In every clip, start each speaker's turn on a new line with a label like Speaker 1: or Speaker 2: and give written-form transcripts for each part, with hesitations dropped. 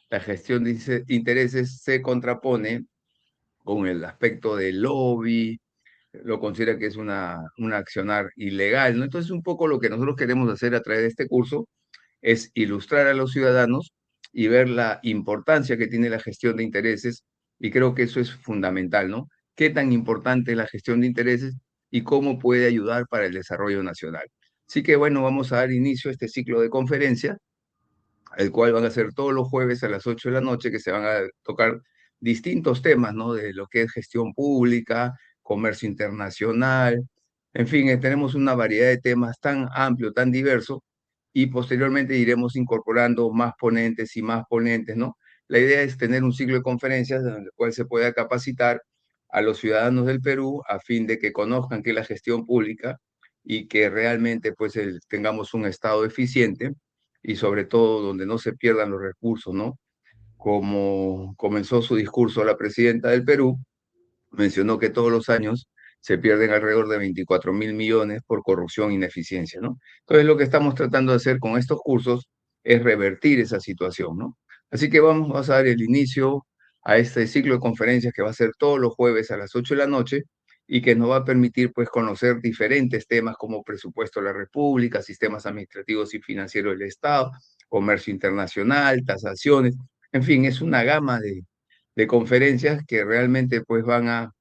Speaker 1: la gestión de intereses se contrapone con el aspecto del lobby, lo considera que es un accionar ilegal, ¿no? Entonces, un poco lo que nosotros queremos hacer a través de este curso es ilustrar a los ciudadanos y ver la importancia que tiene la gestión de intereses, y creo que eso es fundamental, ¿no? Qué tan importante es la gestión de intereses y cómo puede ayudar para el desarrollo nacional. Así que bueno, vamos a dar inicio a este ciclo de conferencias, el cual van a ser todos los jueves a las 8 de la noche, que se van a tocar distintos temas, ¿no? De lo que es gestión pública, comercio internacional, en fin, tenemos una variedad de temas tan amplio, tan diverso, y posteriormente iremos incorporando más ponentes, ¿no? La idea es tener un ciclo de conferencias en el cual se pueda capacitar a los ciudadanos del Perú a fin de que conozcan qué es la gestión pública y que realmente pues tengamos un Estado eficiente y sobre todo donde no se pierdan los recursos, ¿no? Como comenzó su discurso la presidenta del Perú, mencionó que todos los años se pierden alrededor de 24.000 millones por corrupción e ineficiencia, ¿no? Entonces, lo que estamos tratando de hacer con estos cursos es revertir esa situación, ¿no? Así que vamos a dar el inicio a este ciclo de conferencias que va a ser todos los jueves a las 8 de la noche y que nos va a permitir, pues, conocer diferentes temas como presupuesto de la República, sistemas administrativos y financieros del Estado, comercio internacional, tasaciones, en fin, es una gama de conferencias que realmente, pues, van a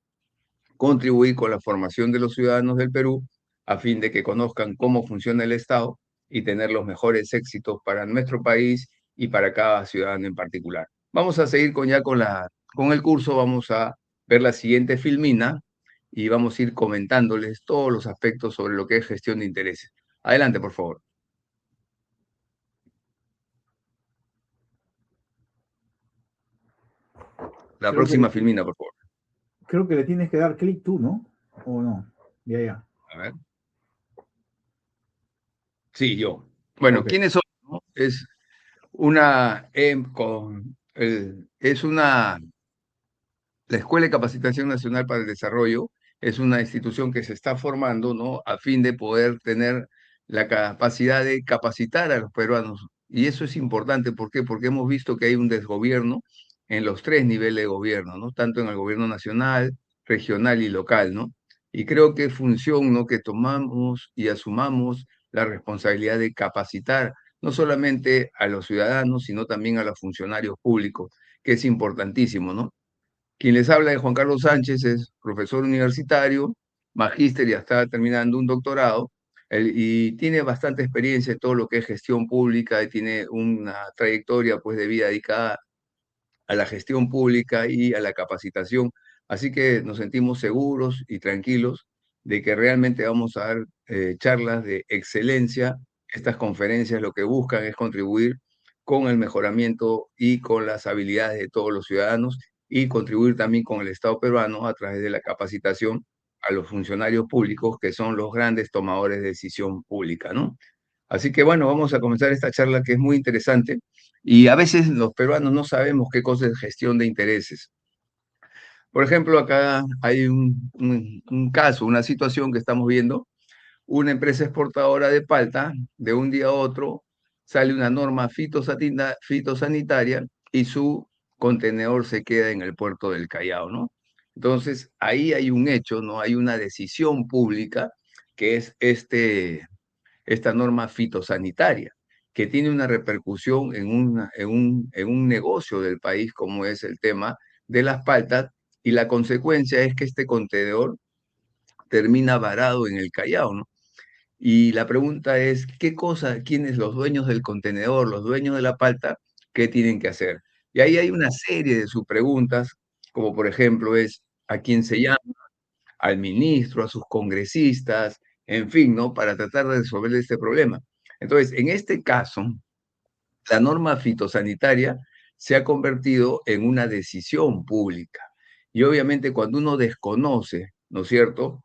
Speaker 1: contribuir con la formación de los ciudadanos del Perú a fin de que conozcan cómo funciona el Estado y tener los mejores éxitos para nuestro país y para cada ciudadano en particular. Vamos a seguir con el curso, vamos a ver la siguiente filmina y vamos a ir comentándoles todos los aspectos sobre lo que es gestión de intereses. Adelante, por favor. La
Speaker 2: Creo que le,
Speaker 1: próxima filmina, por favor.
Speaker 2: creo que le tienes que dar clic tú, ¿no? ¿O no? Ya, ya.
Speaker 1: A ver. Sí, yo. Bueno,
Speaker 2: Ok.
Speaker 1: ¿quiénes son? ¿No? Es una La Escuela de Capacitación Nacional para el Desarrollo es una institución que se está formando, ¿no? A fin de poder tener la capacidad de capacitar a los peruanos. Y eso es importante, ¿por qué? Porque hemos visto que hay un desgobierno en los tres niveles de gobierno, ¿no? Tanto en el gobierno nacional, regional y local, ¿no? Y creo que es función, ¿no? Que tomamos y asumamos la responsabilidad de capacitar no solamente a los ciudadanos, sino también a los funcionarios públicos, que es importantísimo, ¿no? Quien les habla es Juan Carlos Sánchez, es profesor universitario, magíster y ya está terminando un doctorado, y tiene bastante experiencia en todo lo que es gestión pública y tiene una trayectoria pues, de vida dedicada a la gestión pública y a la capacitación. Así que nos sentimos seguros y tranquilos de que realmente vamos a dar charlas de excelencia. Estas conferencias lo que buscan es contribuir con el mejoramiento y con las habilidades de todos los ciudadanos y contribuir también con el Estado peruano a través de la capacitación a los funcionarios públicos que son los grandes tomadores de decisión pública, ¿no? Así que bueno, vamos a comenzar esta charla que es muy interesante y a veces los peruanos no sabemos qué cosa es gestión de intereses. Por ejemplo, acá hay un caso, una situación que estamos viendo. Una empresa exportadora de palta, de un día a otro, sale una norma fitosanitaria y su contenedor se queda en el puerto del Callao, ¿no? Entonces, ahí hay un hecho, ¿no? Hay una decisión pública que es esta norma fitosanitaria, que tiene una repercusión en un negocio del país como es el tema de las paltas, y la consecuencia es que este contenedor termina varado en el Callao, ¿no? Y la pregunta es, ¿qué cosa, quiénes los dueños del contenedor, los dueños de la palta, qué tienen que hacer? Y ahí hay una serie de subpreguntas, como por ejemplo es, ¿a quién se llama? Al ministro, a sus congresistas, en fin, ¿no? Para tratar de resolver este problema. Entonces, en este caso, la norma fitosanitaria se ha convertido en una decisión pública. Y obviamente cuando uno desconoce, ¿no es cierto?,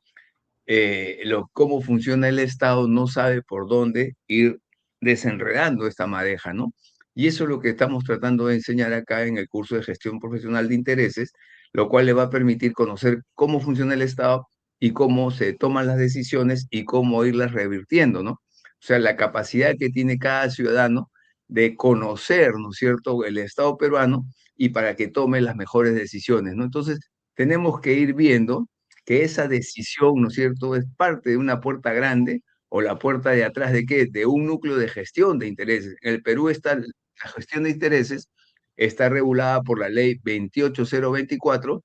Speaker 1: cómo funciona el Estado, no sabe por dónde ir desenredando esta madeja, ¿no? Y eso es lo que estamos tratando de enseñar acá en el curso de gestión profesional de intereses, lo cual le va a permitir conocer cómo funciona el Estado y cómo se toman las decisiones y cómo irlas revirtiendo, ¿no? O sea, la capacidad que tiene cada ciudadano de conocer, ¿no es cierto?, el Estado peruano y para que tome las mejores decisiones, ¿no? Entonces, tenemos que ir viendo que esa decisión, ¿no es cierto?, es parte de una puerta grande o la puerta de atrás de qué, de un núcleo de gestión de intereses. En el Perú está la gestión de intereses, está regulada por la ley 28024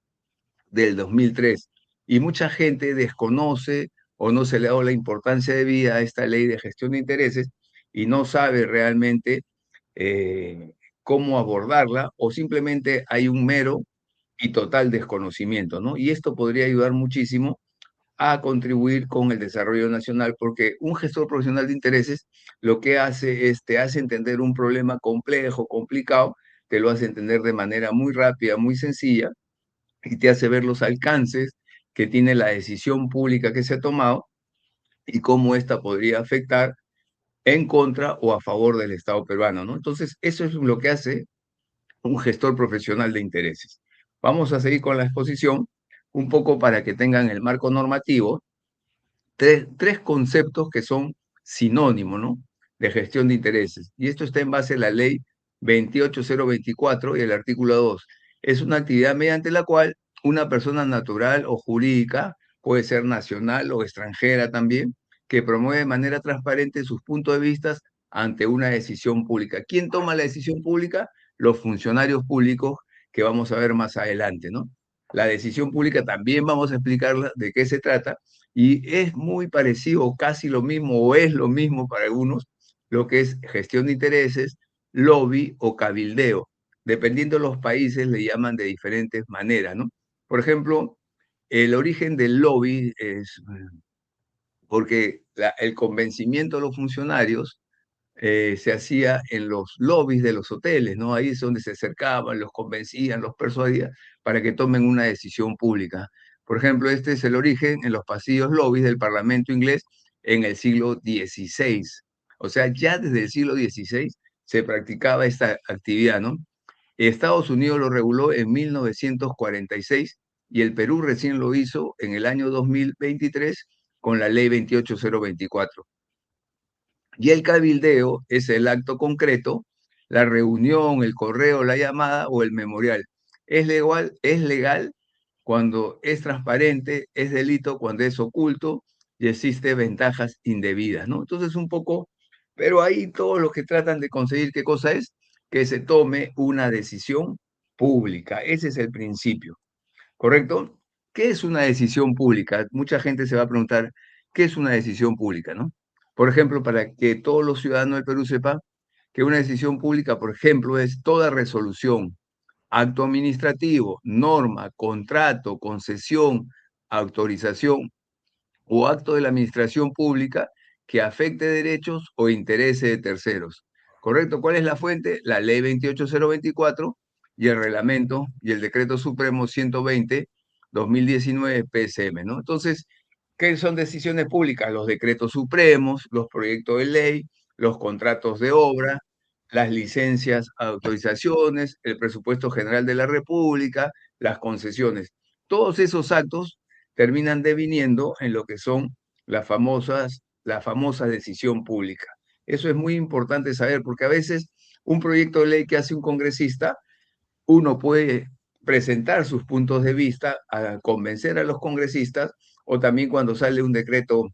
Speaker 1: del 2003. Y mucha gente desconoce o no se le ha dado la importancia de vida a esta ley de gestión de intereses y no sabe realmente cómo abordarla o simplemente hay un mero y total desconocimiento, ¿no? Y esto podría ayudar muchísimo a contribuir con el desarrollo nacional, porque un gestor profesional de intereses lo que hace es, te hace entender un problema complejo, complicado, te lo hace entender de manera muy rápida, muy sencilla, y te hace ver los alcances que tiene la decisión pública que se ha tomado y cómo esta podría afectar en contra o a favor del Estado peruano, ¿no? Entonces, eso es lo que hace un gestor profesional de intereses. Vamos a seguir con la exposición un poco para que tengan el marco normativo, tres conceptos que son sinónimos, ¿no?, de gestión de intereses. Y esto está en base a la ley 28024 y el artículo 2. Es una actividad mediante la cual una persona natural o jurídica, puede ser nacional o extranjera también, que promueve de manera transparente sus puntos de vista ante una decisión pública. ¿Quién toma la decisión pública? Los funcionarios públicos que vamos a ver más adelante, ¿no? La decisión pública también vamos a explicarla de qué se trata, y es muy parecido, casi lo mismo, o es lo mismo para algunos, lo que es gestión de intereses, lobby o cabildeo. Dependiendo de los países, le llaman de diferentes maneras, ¿no? Por ejemplo, el origen del lobby es porque el convencimiento de los funcionarios se hacía en los lobbies de los hoteles, ¿no? Ahí es donde se acercaban, los convencían, los persuadían para que tomen una decisión pública. Por ejemplo, este es el origen en los pasillos lobbies del Parlamento inglés en el siglo XVI. O sea, ya desde el siglo XVI se practicaba esta actividad, ¿no? Estados Unidos lo reguló en 1946 y el Perú recién lo hizo en el año 2023 con la ley 28024. Y el cabildeo es el acto concreto, la reunión, el correo, la llamada o el memorial. Es legal cuando es transparente, es delito cuando es oculto y existe ventajas indebidas, ¿no? Entonces un poco, pero ahí todos los que tratan de conseguir qué cosa es, que se tome una decisión pública. Ese es el principio. ¿Correcto? ¿Qué es una decisión pública? Mucha gente se va a preguntar, ¿qué es una decisión pública, no? Por ejemplo, para que todos los ciudadanos del Perú sepan que una decisión pública, por ejemplo, es toda resolución, acto administrativo, norma, contrato, concesión, autorización o acto de la administración pública que afecte derechos o intereses de terceros. ¿Correcto? ¿Cuál es la fuente? La ley 28024 y el reglamento y el decreto supremo 120/2019 PSM, ¿no? Entonces, ¿qué son decisiones públicas? Los decretos supremos, los proyectos de ley, los contratos de obra, las licencias, autorizaciones, el presupuesto general de la República, las concesiones. Todos esos actos terminan deviniendo en lo que son la famosa decisión pública. Eso es muy importante saber, porque a veces un proyecto de ley que hace un congresista, uno puede presentar sus puntos de vista, a convencer a los congresistas, o también cuando sale un decreto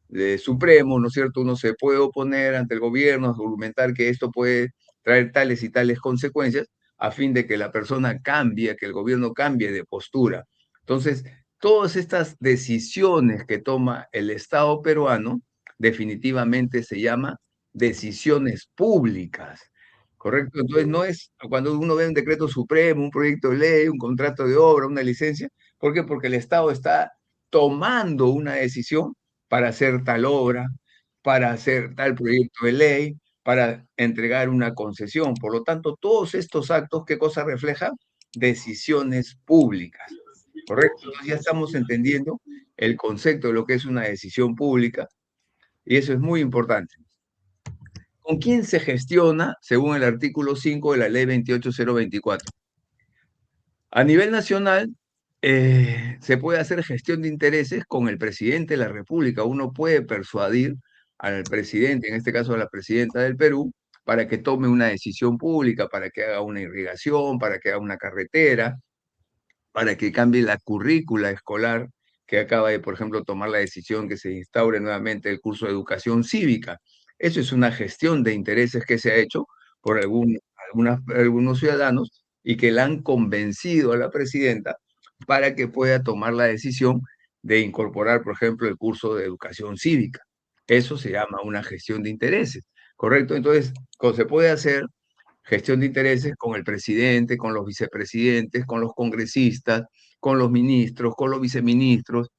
Speaker 1: de supremo, ¿no es cierto? Uno se puede oponer ante el gobierno, argumentar que esto puede traer tales y tales consecuencias, a fin de que la persona cambie, que el gobierno cambie de postura. Entonces, todas estas decisiones que toma el Estado peruano definitivamente se llama decisiones públicas, ¿correcto? Entonces, no es cuando uno ve un decreto supremo, un proyecto de ley, un contrato de obra, una licencia. ¿Por qué? Porque el Estado está tomando una decisión para hacer tal obra, para hacer tal proyecto de ley, para entregar una concesión. Por lo tanto, todos estos actos, ¿qué cosa reflejan? Decisiones públicas, ¿correcto? Entonces ya estamos entendiendo el concepto de lo que es una decisión pública y eso es muy importante. ¿Con quién se gestiona según el artículo 5 de la ley 28024? A nivel nacional, se puede hacer gestión de intereses con el presidente de la República. Uno puede persuadir al presidente, en este caso a la presidenta del Perú, para que tome una decisión pública, para que haga una irrigación, para que haga una carretera, para que cambie la currícula escolar, que acaba de, por ejemplo, tomar la decisión que se instaure nuevamente el curso de educación cívica. Eso es una gestión de intereses que se ha hecho por algunos ciudadanos y que la han convencido a la presidenta para que pueda tomar la decisión de incorporar, por ejemplo, el curso de educación cívica. Eso se llama una gestión de intereses, ¿correcto? Entonces, se puede hacer gestión de intereses con el presidente, con los vicepresidentes, con los congresistas, con los ministros, con los viceministros,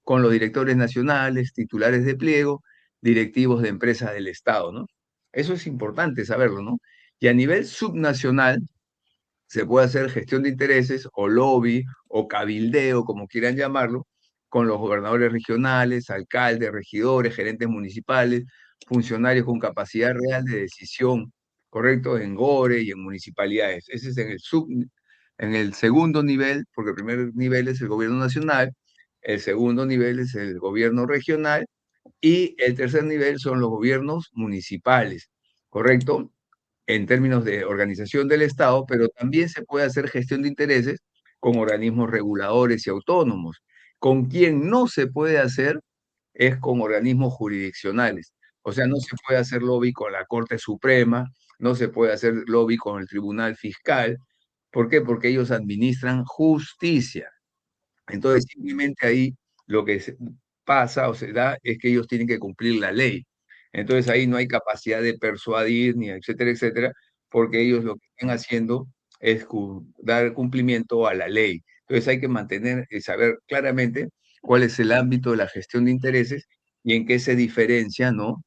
Speaker 1: con los directores nacionales, titulares de pliego, directivos de empresas del Estado, ¿no? Eso es importante saberlo, ¿no? Y a nivel subnacional se puede hacer gestión de intereses o lobby o cabildeo, como quieran llamarlo, con los gobernadores regionales, alcaldes, regidores, gerentes municipales, funcionarios con capacidad real de decisión, ¿correcto? En GORE y en municipalidades. Ese es en el segundo nivel, porque el primer nivel es el gobierno nacional, el segundo nivel es el gobierno regional y el tercer nivel son los gobiernos municipales, ¿correcto? En términos de organización del Estado, pero también se puede hacer gestión de intereses con organismos reguladores y autónomos. Con quien no se puede hacer es con organismos jurisdiccionales. O sea, no se puede hacer lobby con la Corte Suprema, no se puede hacer lobby con el Tribunal Fiscal. ¿Por qué? Porque ellos administran justicia. Entonces, simplemente ahí lo que pasa o se da es que ellos tienen que cumplir la ley. Entonces, ahí no hay capacidad de persuadir, ni etcétera, etcétera, porque ellos lo que están haciendo es dar cumplimiento a la ley. Entonces, hay que mantener y saber claramente cuál es el ámbito de la gestión de intereses y en qué se diferencia, ¿no?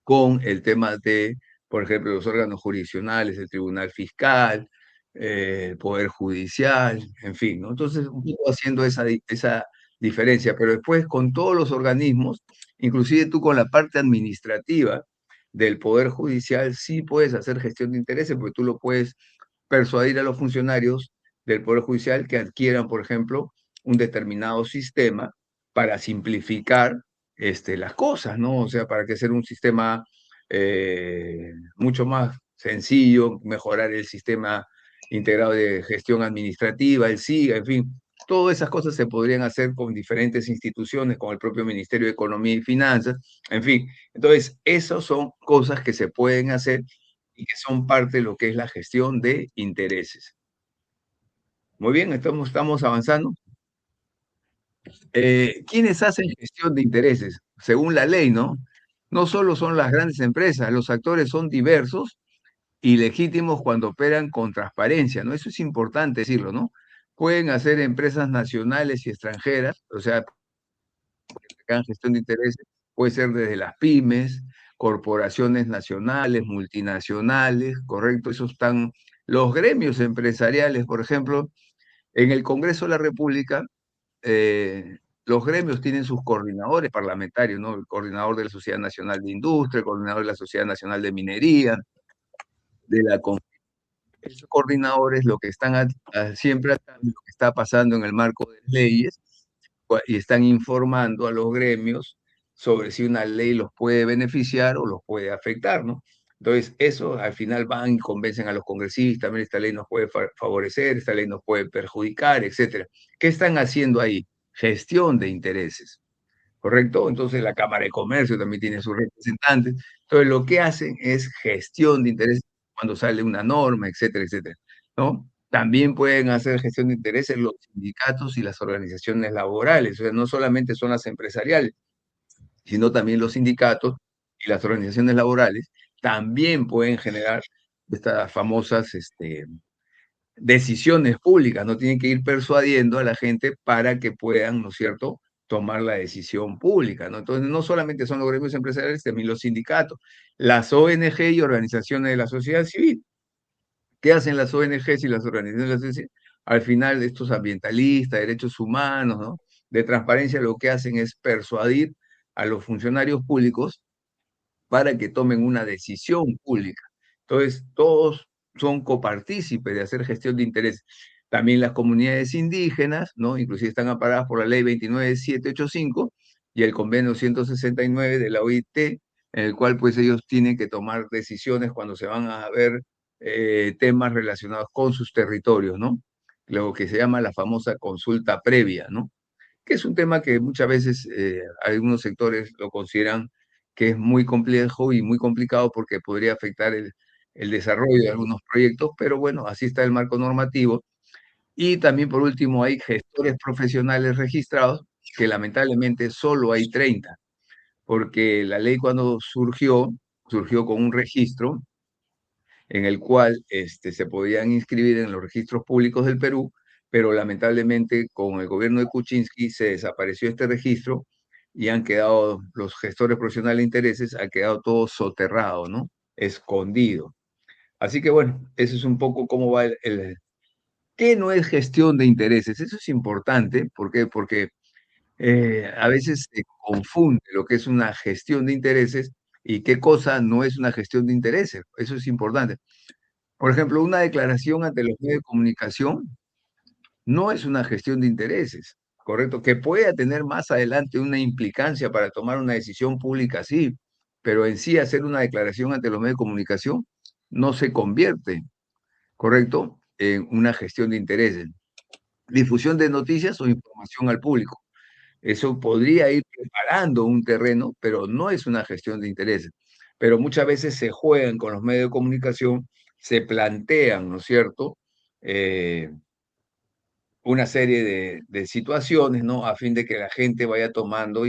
Speaker 1: Con el tema de, por ejemplo, los órganos jurisdiccionales, el Tribunal Fiscal, el Poder Judicial, en fin, ¿no? Entonces, un poco haciendo esa diferencia, pero después con todos los organismos, inclusive tú con la parte administrativa del Poder Judicial, sí puedes hacer gestión de intereses, porque tú lo puedes persuadir a los funcionarios del Poder Judicial que adquieran, por ejemplo, un determinado sistema para simplificar las cosas, ¿no? O sea, para que sea un sistema mucho más sencillo, mejorar el sistema integrado de gestión administrativa, el SIGA, en fin, todas esas cosas se podrían hacer con diferentes instituciones, con el propio Ministerio de Economía y Finanzas, en fin. Entonces, esas son cosas que se pueden hacer y que son parte de lo que es la gestión de intereses. Muy bien, estamos avanzando. ¿Quiénes hacen gestión de intereses? Según la ley, ¿no? No solo son las grandes empresas, los actores son diversos y legítimos cuando operan con transparencia, ¿no? Eso es importante decirlo, ¿no? Pueden hacer empresas nacionales y extranjeras, o sea, que hagan gestión de intereses, puede ser desde las pymes, corporaciones nacionales, multinacionales, ¿correcto? Esos están los gremios empresariales, por ejemplo, en el Congreso de la República, los gremios tienen sus coordinadores parlamentarios, ¿no? El coordinador de la Sociedad Nacional de Industria, el coordinador de la Sociedad Nacional de Minería, de la esos coordinadores lo que están siempre atando lo que está pasando en el marco de leyes y están informando a los gremios sobre si una ley los puede beneficiar o los puede afectar, ¿no? Entonces, eso al final van y convencen a los congresistas, también esta ley nos puede favorecer, esta ley nos puede perjudicar, etcétera. ¿Qué están haciendo ahí? Gestión de intereses, ¿correcto? Entonces, la Cámara de Comercio también tiene sus representantes. Entonces, lo que hacen es gestión de intereses cuando sale una norma, etcétera, etcétera, ¿no? También pueden hacer gestión de intereses los sindicatos y las organizaciones laborales, o sea, no solamente son las empresariales, sino también los sindicatos y las organizaciones laborales también pueden generar estas famosas decisiones públicas, no tienen que ir persuadiendo a la gente para que puedan, ¿no es cierto?, tomar la decisión pública, ¿no? Entonces, no solamente son los gremios empresariales, también los sindicatos, las ONG y organizaciones de la sociedad civil. ¿Qué hacen las ONGs y las organizaciones de la sociedad civil? Al final, estos ambientalistas, derechos humanos, ¿no?, de transparencia, lo que hacen es persuadir a los funcionarios públicos para que tomen una decisión pública. Entonces, todos son copartícipes de hacer gestión de interés. También las comunidades indígenas, ¿no? Inclusive están amparadas por la ley 29785 y el convenio 169 de la OIT, en el cual pues ellos tienen que tomar decisiones cuando se van a ver temas relacionados con sus territorios, ¿no? Lo que se llama la famosa consulta previa, ¿no? Que es un tema que muchas veces algunos sectores lo consideran que es muy complejo y muy complicado porque podría afectar el desarrollo de algunos proyectos, pero bueno, así está el marco normativo. Y también, por último, hay gestores profesionales registrados, que lamentablemente solo hay 30, porque la ley cuando surgió con un registro en el cual se podían inscribir en los registros públicos del Perú, pero lamentablemente con el gobierno de Kuczynski se desapareció este registro y han quedado los gestores profesionales de intereses, ha quedado todo soterrado, ¿no? Escondido. Así que bueno, eso es un poco cómo va ¿qué no es gestión de intereses? Eso es importante, ¿por qué? Porque a veces se confunde lo que es una gestión de intereses y qué cosa no es una gestión de intereses. Eso es importante. Por ejemplo, una declaración ante los medios de comunicación no es una gestión de intereses, ¿correcto? Que pueda tener más adelante una implicancia para tomar una decisión pública, sí, pero en sí hacer una declaración ante los medios de comunicación no se convierte, ¿correcto?, en una gestión de intereses. Difusión de noticias o información al público. Eso podría ir preparando un terreno, pero no es una gestión de intereses. Pero muchas veces se juegan con los medios de comunicación, se plantean, ¿no es cierto?, una serie de situaciones, ¿no? A fin de que la gente vaya tomando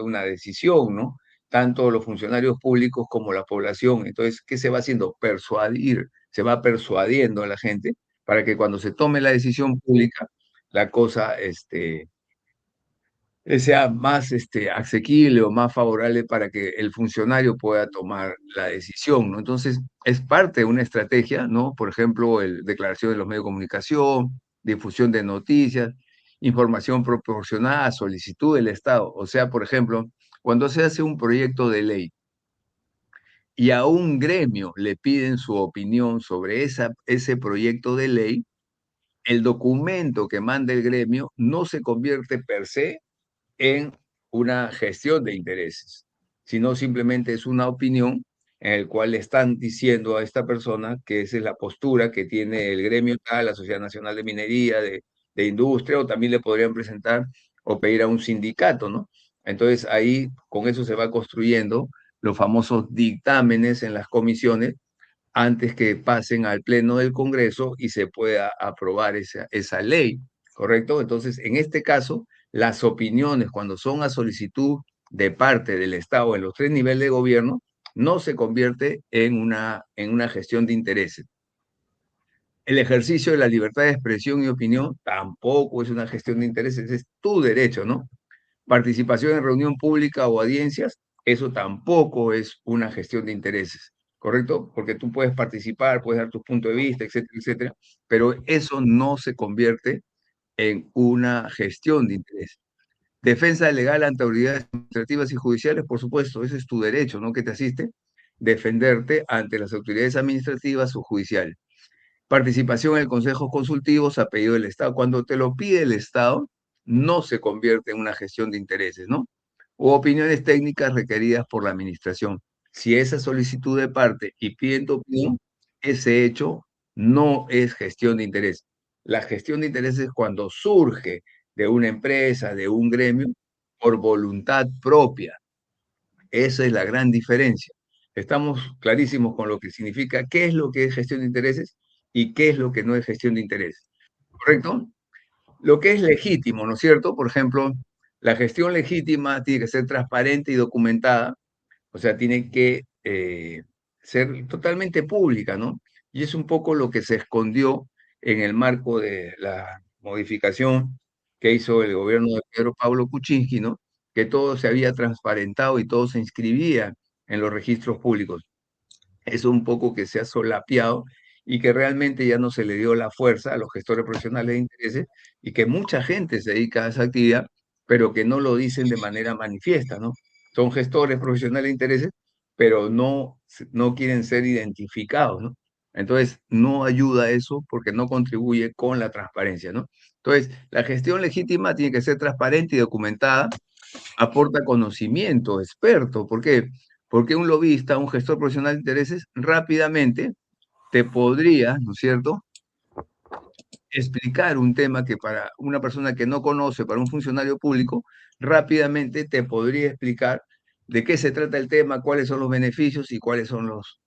Speaker 1: una decisión, ¿no? Tanto los funcionarios públicos como la población. Entonces, ¿qué se va haciendo? Persuadir, se va persuadiendo a la gente para que cuando se tome la decisión pública, la cosa, sea más asequible o más favorable para que el funcionario pueda tomar la decisión, ¿no? Entonces, es parte de una estrategia, ¿no? Por ejemplo, declaración de los medios de comunicación, difusión de noticias, información proporcionada a solicitud del Estado. O sea, por ejemplo, cuando se hace un proyecto de ley y a un gremio le piden su opinión sobre ese proyecto de ley, el documento que manda el gremio no se convierte per se en una gestión de intereses, sino simplemente es una opinión en el cual le están diciendo a esta persona que esa es la postura que tiene el gremio tal, la Sociedad Nacional de Minería, de Industria, o también le podrían presentar o pedir a un sindicato, ¿no? Entonces ahí con eso se va construyendo los famosos dictámenes en las comisiones antes que pasen al Pleno del Congreso y se pueda aprobar esa ley, ¿correcto? Entonces, en este caso, las opiniones, cuando son a solicitud de parte del Estado en los tres niveles de gobierno, no se convierte en una gestión de intereses. El ejercicio de la libertad de expresión y opinión tampoco es una gestión de intereses, es tu derecho, ¿no? Participación en reunión pública o audiencias, eso tampoco es una gestión de intereses, ¿correcto? Porque tú puedes participar, puedes dar tu punto de vista, etcétera, etcétera, pero eso no se convierte en una gestión de interés. Defensa legal ante autoridades administrativas y judiciales, por supuesto, ese es tu derecho, ¿no? Que te asiste, defenderte ante las autoridades administrativas o judiciales. Participación en el Consejo Consultivo a pedido del Estado. Cuando te lo pide el Estado, no se convierte en una gestión de intereses, ¿no? O opiniones técnicas requeridas por la administración. Si esa solicitud de parte y piden tu opinión, ese hecho no es gestión de interés. La gestión de interés es cuando surge de una empresa, de un gremio, por voluntad propia. Esa es la gran diferencia. Estamos clarísimos con lo que significa, qué es lo que es gestión de intereses y qué es lo que no es gestión de intereses. ¿Correcto? Lo que es legítimo, ¿no es cierto? Por ejemplo, la gestión legítima tiene que ser transparente y documentada, o sea, tiene que ser totalmente pública, ¿no? Y es un poco lo que se escondió en el marco de la modificación que hizo el gobierno de Pedro Pablo Kuczynski, ¿no? Que todo se había transparentado y todo se inscribía en los registros públicos. Es un poco que se ha solapeado y que realmente ya no se le dio la fuerza a los gestores profesionales de intereses y que mucha gente se dedica a esa actividad, pero que no lo dicen de manera manifiesta, ¿no? Son gestores profesionales de intereses, pero no quieren ser identificados, ¿no? Entonces, no ayuda eso porque no contribuye con la transparencia, ¿no? Entonces, la gestión legítima tiene que ser transparente y documentada, aporta conocimiento, experto. ¿Por qué? Porque un lobista, un gestor profesional de intereses, rápidamente te podría, ¿no es cierto?, explicar un tema que para una persona que no conoce, para un funcionario público, rápidamente te podría explicar de qué se trata el tema, cuáles son los beneficios y cuáles son los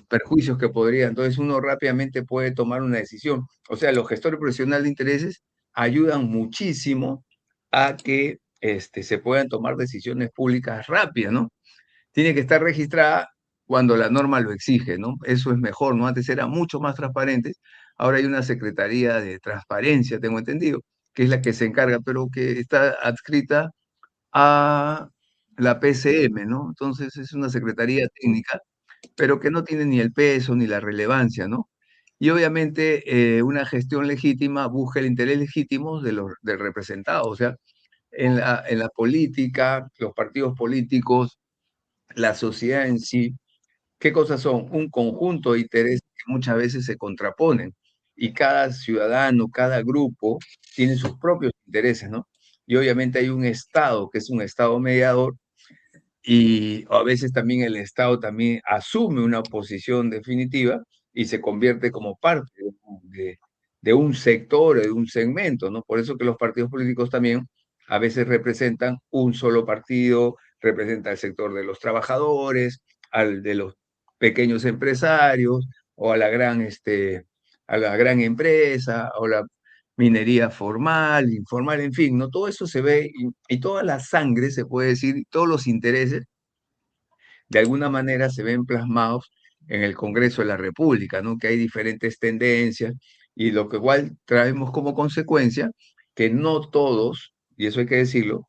Speaker 1: perjuicios que podría. Entonces uno rápidamente puede tomar una decisión. O sea, los gestores profesionales de intereses ayudan muchísimo a que se puedan tomar decisiones públicas rápidas, ¿no? Tiene que estar registrada cuando la norma lo exige, ¿no? Eso es mejor, ¿no? Antes era mucho más transparente, ahora hay una Secretaría de Transparencia, tengo entendido, que es la que se encarga, pero que está adscrita a la PCM, ¿no? Entonces es una secretaría técnica, pero que no tiene ni el peso ni la relevancia, ¿no? Y obviamente una gestión legítima busca el interés legítimo del representado, o sea, en la política, los partidos políticos, la sociedad en sí, ¿qué cosas son? Un conjunto de intereses que muchas veces se contraponen y cada ciudadano, cada grupo tiene sus propios intereses, ¿no? Y obviamente hay un Estado que es un Estado mediador y a veces también el Estado también asume una posición definitiva y se convierte como parte de, de un sector, de un segmento, ¿no? Por eso que los partidos políticos también a veces representan un solo partido, representa el sector de los trabajadores, al de los pequeños empresarios o a la gran empresa o la minería formal, informal, en fin, ¿no? Todo eso se ve y toda la sangre, se puede decir, todos los intereses, de alguna manera se ven plasmados en el Congreso de la República, ¿no? Que hay diferentes tendencias y lo que igual traemos como consecuencia que no todos, y eso hay que decirlo,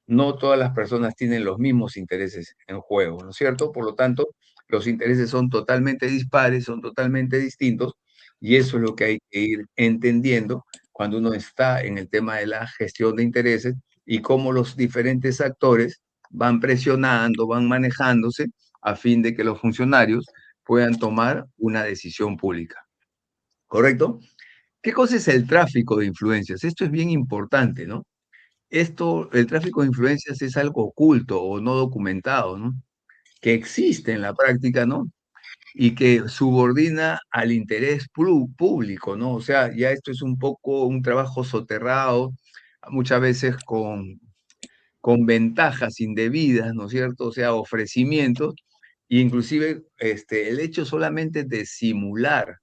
Speaker 1: no todas las personas tienen los mismos intereses en juego, ¿no es cierto? Por lo tanto, los intereses son totalmente dispares, son totalmente distintos, y eso es lo que hay que ir entendiendo cuando uno está en el tema de la gestión de intereses y cómo los diferentes actores van presionando, van manejándose a fin de que los funcionarios puedan tomar una decisión pública. ¿Correcto? ¿Qué cosa es el tráfico de influencias? Esto es bien importante, ¿no? El tráfico de influencias es algo oculto o no documentado, ¿no? Que existe en la práctica, ¿no? Y que subordina al interés público, ¿no? O sea, ya esto es un poco un trabajo soterrado, muchas veces con ventajas indebidas, ¿no es cierto? O sea, ofrecimientos, e inclusive el hecho solamente de simular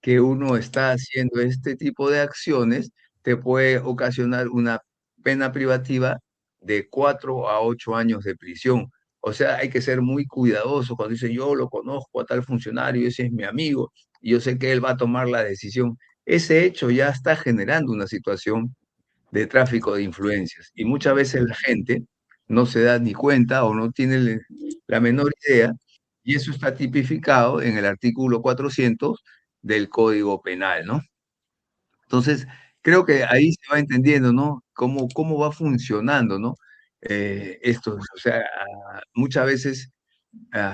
Speaker 1: que uno está haciendo este tipo de acciones, te puede ocasionar una pena privativa de 4 a 8 años de prisión. O sea, hay que ser muy cuidadoso cuando dice yo lo conozco a tal funcionario, ese es mi amigo, y yo sé que él va a tomar la decisión. Ese hecho ya está generando una situación de tráfico de influencias y muchas veces la gente no se da ni cuenta o no tiene la menor idea y eso está tipificado en el artículo 400 del Código Penal, ¿no? Entonces, creo que ahí se va entendiendo, ¿no? Cómo va funcionando, ¿no? Esto, o sea, muchas veces,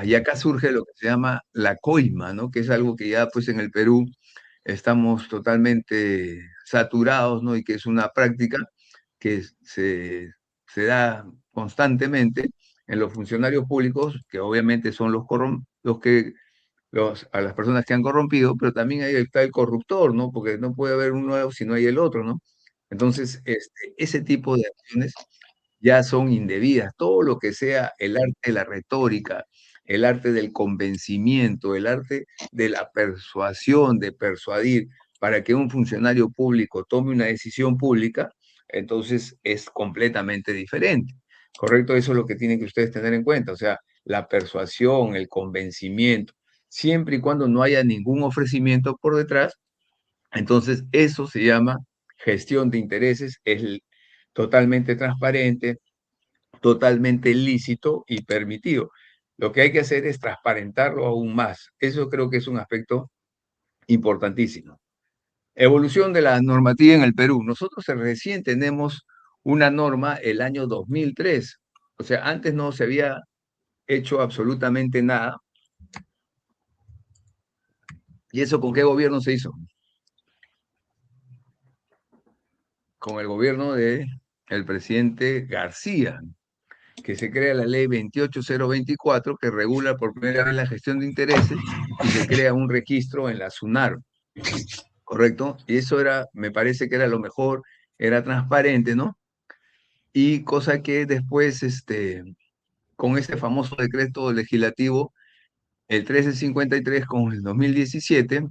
Speaker 1: y acá surge lo que se llama la coima, ¿no? Que es algo que ya, pues, en el Perú estamos totalmente saturados, ¿no? Y que es una práctica que se da constantemente en los funcionarios públicos, que obviamente son a las personas que han corrompido, pero también ahí está el corruptor, ¿no? Porque no puede haber uno si no hay el otro, ¿no? Entonces, ese tipo de acciones ya son indebidas. Todo lo que sea el arte de la retórica, el arte del convencimiento, el arte de la persuasión, de persuadir para que un funcionario público tome una decisión pública, entonces es completamente diferente. ¿Correcto? Eso es lo que tienen que ustedes tener en cuenta. O sea, la persuasión, el convencimiento, siempre y cuando no haya ningún ofrecimiento por detrás, entonces eso se llama gestión de intereses, es totalmente transparente, totalmente lícito y permitido. Lo que hay que hacer es transparentarlo aún más. Eso creo que es un aspecto importantísimo. Evolución de la normativa en el Perú. Nosotros recién tenemos una norma el año 2003. O sea, antes no se había hecho absolutamente nada. ¿Y eso con qué gobierno se hizo? Con el gobierno de el presidente García. que se crea la ley 28024 que regula por primera vez la gestión de intereses y se crea un registro en la SUNAR, ¿correcto? Y eso era, me parece que era lo mejor, era transparente, ¿no? Y cosa que después, con este famoso decreto legislativo, el 1353 con el 2017,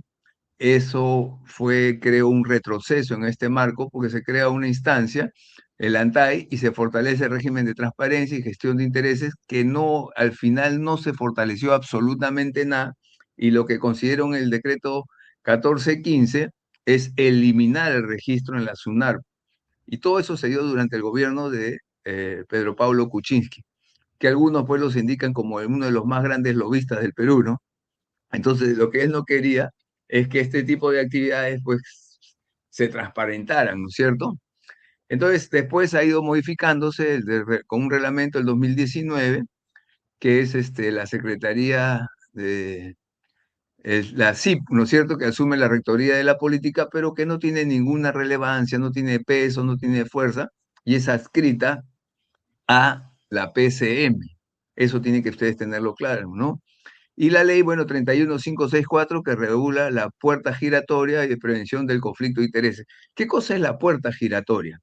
Speaker 1: eso fue, creo, un retroceso en este marco porque se crea una instancia, el ANTAI, y se fortalece el régimen de transparencia y gestión de intereses que no, al final no se fortaleció absolutamente nada, y lo que considero en el decreto 1415 es eliminar el registro en la SUNAR. Y todo eso se dio durante el gobierno de Pedro Pablo Kuczynski, que algunos pueblos indican como uno de los más grandes lobistas del Perú, ¿no? Entonces, lo que él no quería es que este tipo de actividades, pues, se transparentaran, ¿no es cierto? Entonces, después ha ido modificándose con un reglamento del 2019, que es la Secretaría de, es la CIP, ¿no es cierto?, que asume la rectoría de la política, pero que no tiene ninguna relevancia, no tiene peso, no tiene fuerza, y es adscrita a la PCM. Eso tiene que ustedes tenerlo claro, ¿no? Y la ley, bueno, 31564, que regula la puerta giratoria y de prevención del conflicto de intereses. ¿Qué cosa es la puerta giratoria?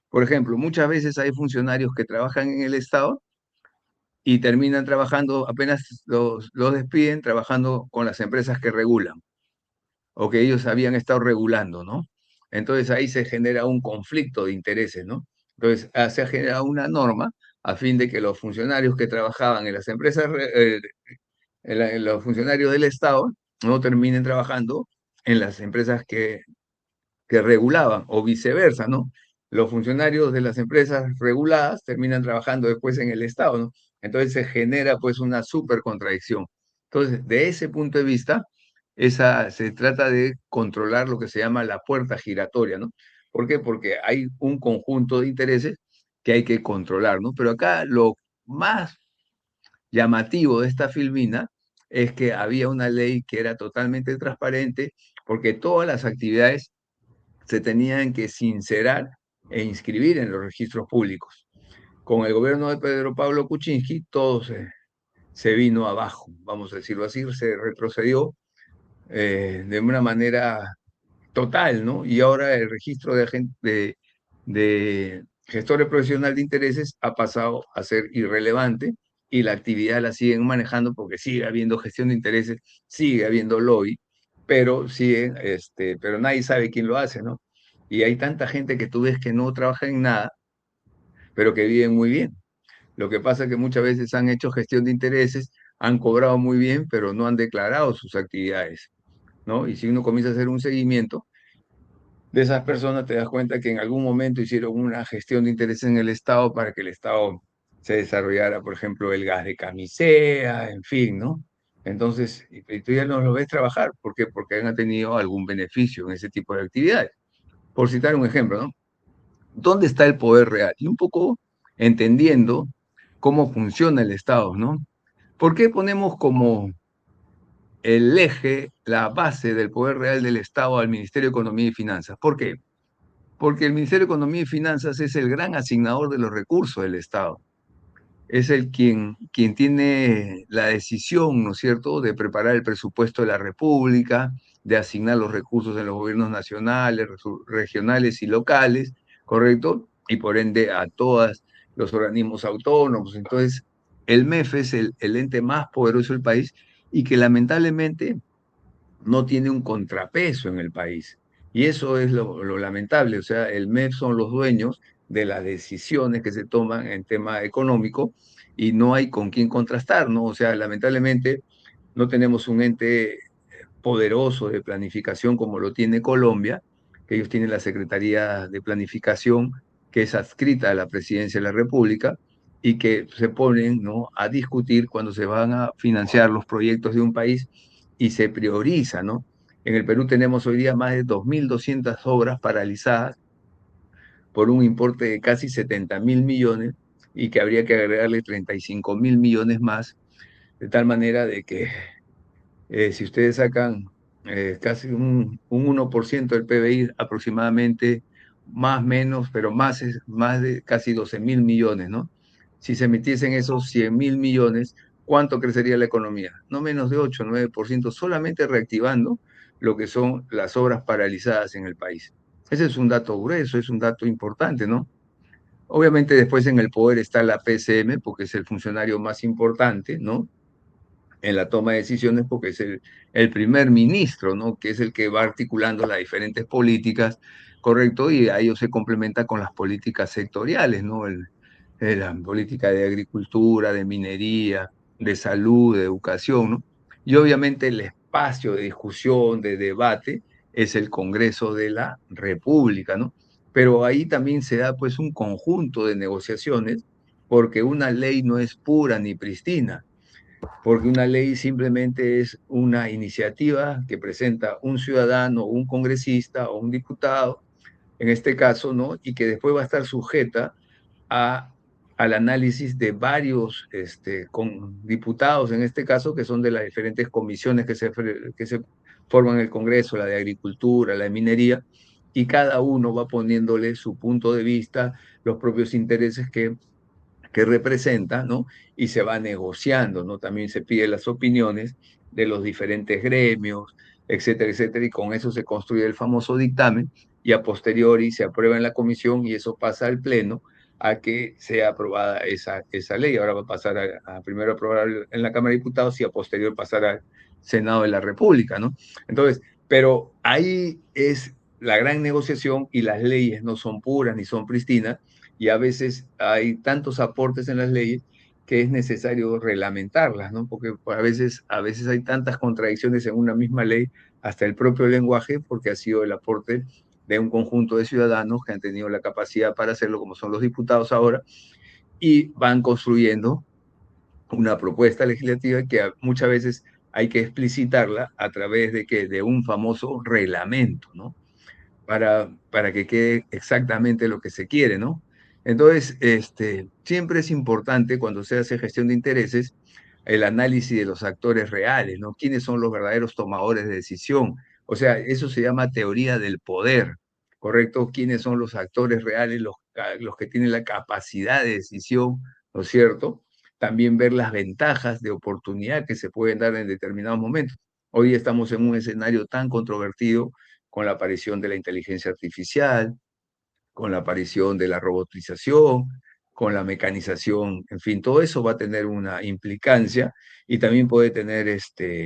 Speaker 1: Por ejemplo, muchas veces hay funcionarios que trabajan en el Estado y terminan trabajando, apenas los despiden, trabajando con las empresas que regulan o que ellos habían estado regulando, ¿no? Entonces ahí se genera un conflicto de intereses, ¿no? Entonces se ha generado una norma a fin de que los funcionarios que trabajaban en las empresas los funcionarios del Estado no terminen trabajando en las empresas que regulaban, o viceversa, ¿no? Los funcionarios de las empresas reguladas terminan trabajando después en el Estado, ¿no? Entonces se genera pues una súper contradicción. Entonces, de ese punto de vista, se trata de controlar lo que se llama la puerta giratoria, ¿no? ¿Por qué? Porque hay un conjunto de intereses que hay que controlar, ¿no? Pero acá lo más llamativo de esta filmina es que había una ley que era totalmente transparente porque todas las actividades se tenían que sincerar e inscribir en los registros públicos. Con el gobierno de Pedro Pablo Kuczynski todo se vino abajo, vamos a decirlo así, se retrocedió de una manera total, ¿no? Y ahora el registro de gestores profesionales de intereses ha pasado a ser irrelevante y la actividad la siguen manejando porque sigue habiendo gestión de intereses, sigue habiendo lobby, pero pero nadie sabe quién lo hace, ¿no? Y hay tanta gente que tú ves que no trabaja en nada, pero que viven muy bien. Lo que pasa es que muchas veces han hecho gestión de intereses, han cobrado muy bien, pero no han declarado sus actividades, ¿no? Y si uno comienza a hacer un seguimiento, de esas personas te das cuenta que en algún momento hicieron una gestión de interés en el Estado para que el Estado se desarrollara, por ejemplo, el gas de camisea, en fin, ¿no? Entonces, y tú ya no lo ves trabajar. ¿Por qué? Porque han tenido algún beneficio en ese tipo de actividades. Por citar un ejemplo, ¿no? ¿Dónde está el poder real? Y un poco entendiendo cómo funciona el Estado, ¿no? ¿Por qué ponemos como el eje, la base del poder real del Estado al Ministerio de Economía y Finanzas? ¿Por qué? Porque el Ministerio de Economía y Finanzas es el gran asignador de los recursos del Estado. Es quien tiene la decisión, ¿no es cierto?, de preparar el presupuesto de la República, de asignar los recursos en los gobiernos nacionales, regionales y locales, ¿correcto? Y por ende a todos los organismos autónomos. Entonces, el MEF es el ente más poderoso del país y que lamentablemente no tiene un contrapeso en el país. Y eso es lo lamentable. O sea, el MEF son los dueños de las decisiones que se toman en tema económico y no hay con quién contrastar, ¿no? O sea, lamentablemente no tenemos un ente poderoso de planificación como lo tiene Colombia, que ellos tienen la Secretaría de Planificación, que es adscrita a la Presidencia de la República y que se ponen, ¿no?, a discutir cuando se van a financiar los proyectos de un país y se prioriza, ¿no? En el Perú tenemos hoy día más de 2.200 obras paralizadas por un importe de casi 70.000 millones y que habría que agregarle 35.000 millones más, de tal manera de que si ustedes sacan casi un 1% del PBI aproximadamente, más menos, pero más de casi 12.000 millones, ¿no? si se emitiesen esos 100.000 millones, ¿cuánto crecería la economía? No menos de 8 o 9%, solamente reactivando lo que son las obras paralizadas en el país. Ese es un dato grueso, es un dato importante, ¿no? Obviamente después en el poder está la PCM, porque es el funcionario más importante, ¿no? En la toma de decisiones, porque es el primer ministro, ¿no? Que es el que va articulando las diferentes políticas, ¿correcto? Y a ello se complementa con las políticas sectoriales, ¿no? La política de agricultura, de minería, de salud, de educación, ¿no? Y obviamente el espacio de discusión, de debate, es el Congreso de la República, ¿no? Pero ahí también se da pues un conjunto de negociaciones, porque una ley no es pura ni pristina, porque una ley simplemente es una iniciativa que presenta un ciudadano, un congresista o un diputado, en este caso, ¿no? Y que después va a estar sujeta a, al análisis de varios con diputados, en este caso, que son de las diferentes comisiones que se forman en el Congreso, la de Agricultura, la de Minería, y cada uno va poniéndole su punto de vista, los propios intereses que representa, ¿no? Y se va negociando, ¿no? También se piden las opiniones de los diferentes gremios, etcétera, etcétera, y con eso se construye el famoso dictamen y a posteriori se aprueba en la comisión y eso pasa al pleno a que sea aprobada esa ley. Ahora va a pasar a primero aprobar en la Cámara de Diputados y a posteriori pasar al Senado de la República, ¿no? Entonces, pero ahí es la gran negociación y las leyes no son puras ni son pristinas, y a veces hay tantos aportes en las leyes que es necesario reglamentarlas, ¿no? Porque a veces hay tantas contradicciones en una misma ley, hasta el propio lenguaje, porque ha sido el aporte de un conjunto de ciudadanos que han tenido la capacidad para hacerlo, como son los diputados ahora, y van construyendo una propuesta legislativa que muchas veces hay que explicitarla a través de un famoso reglamento, ¿no? Para que quede exactamente lo que se quiere, ¿no? Entonces, siempre es importante cuando se hace gestión de intereses el análisis de los actores reales, ¿no? ¿Quiénes son los verdaderos tomadores de decisión? O sea, eso se llama teoría del poder, ¿correcto? ¿Quiénes son los actores reales, los que tienen la capacidad de decisión, ¿no es cierto? También ver las ventajas de oportunidad que se pueden dar en determinados momentos. Hoy estamos en un escenario tan controvertido con la aparición de la inteligencia artificial, con la aparición de la robotización, con la mecanización, en fin, todo eso va a tener una implicancia y también puede tener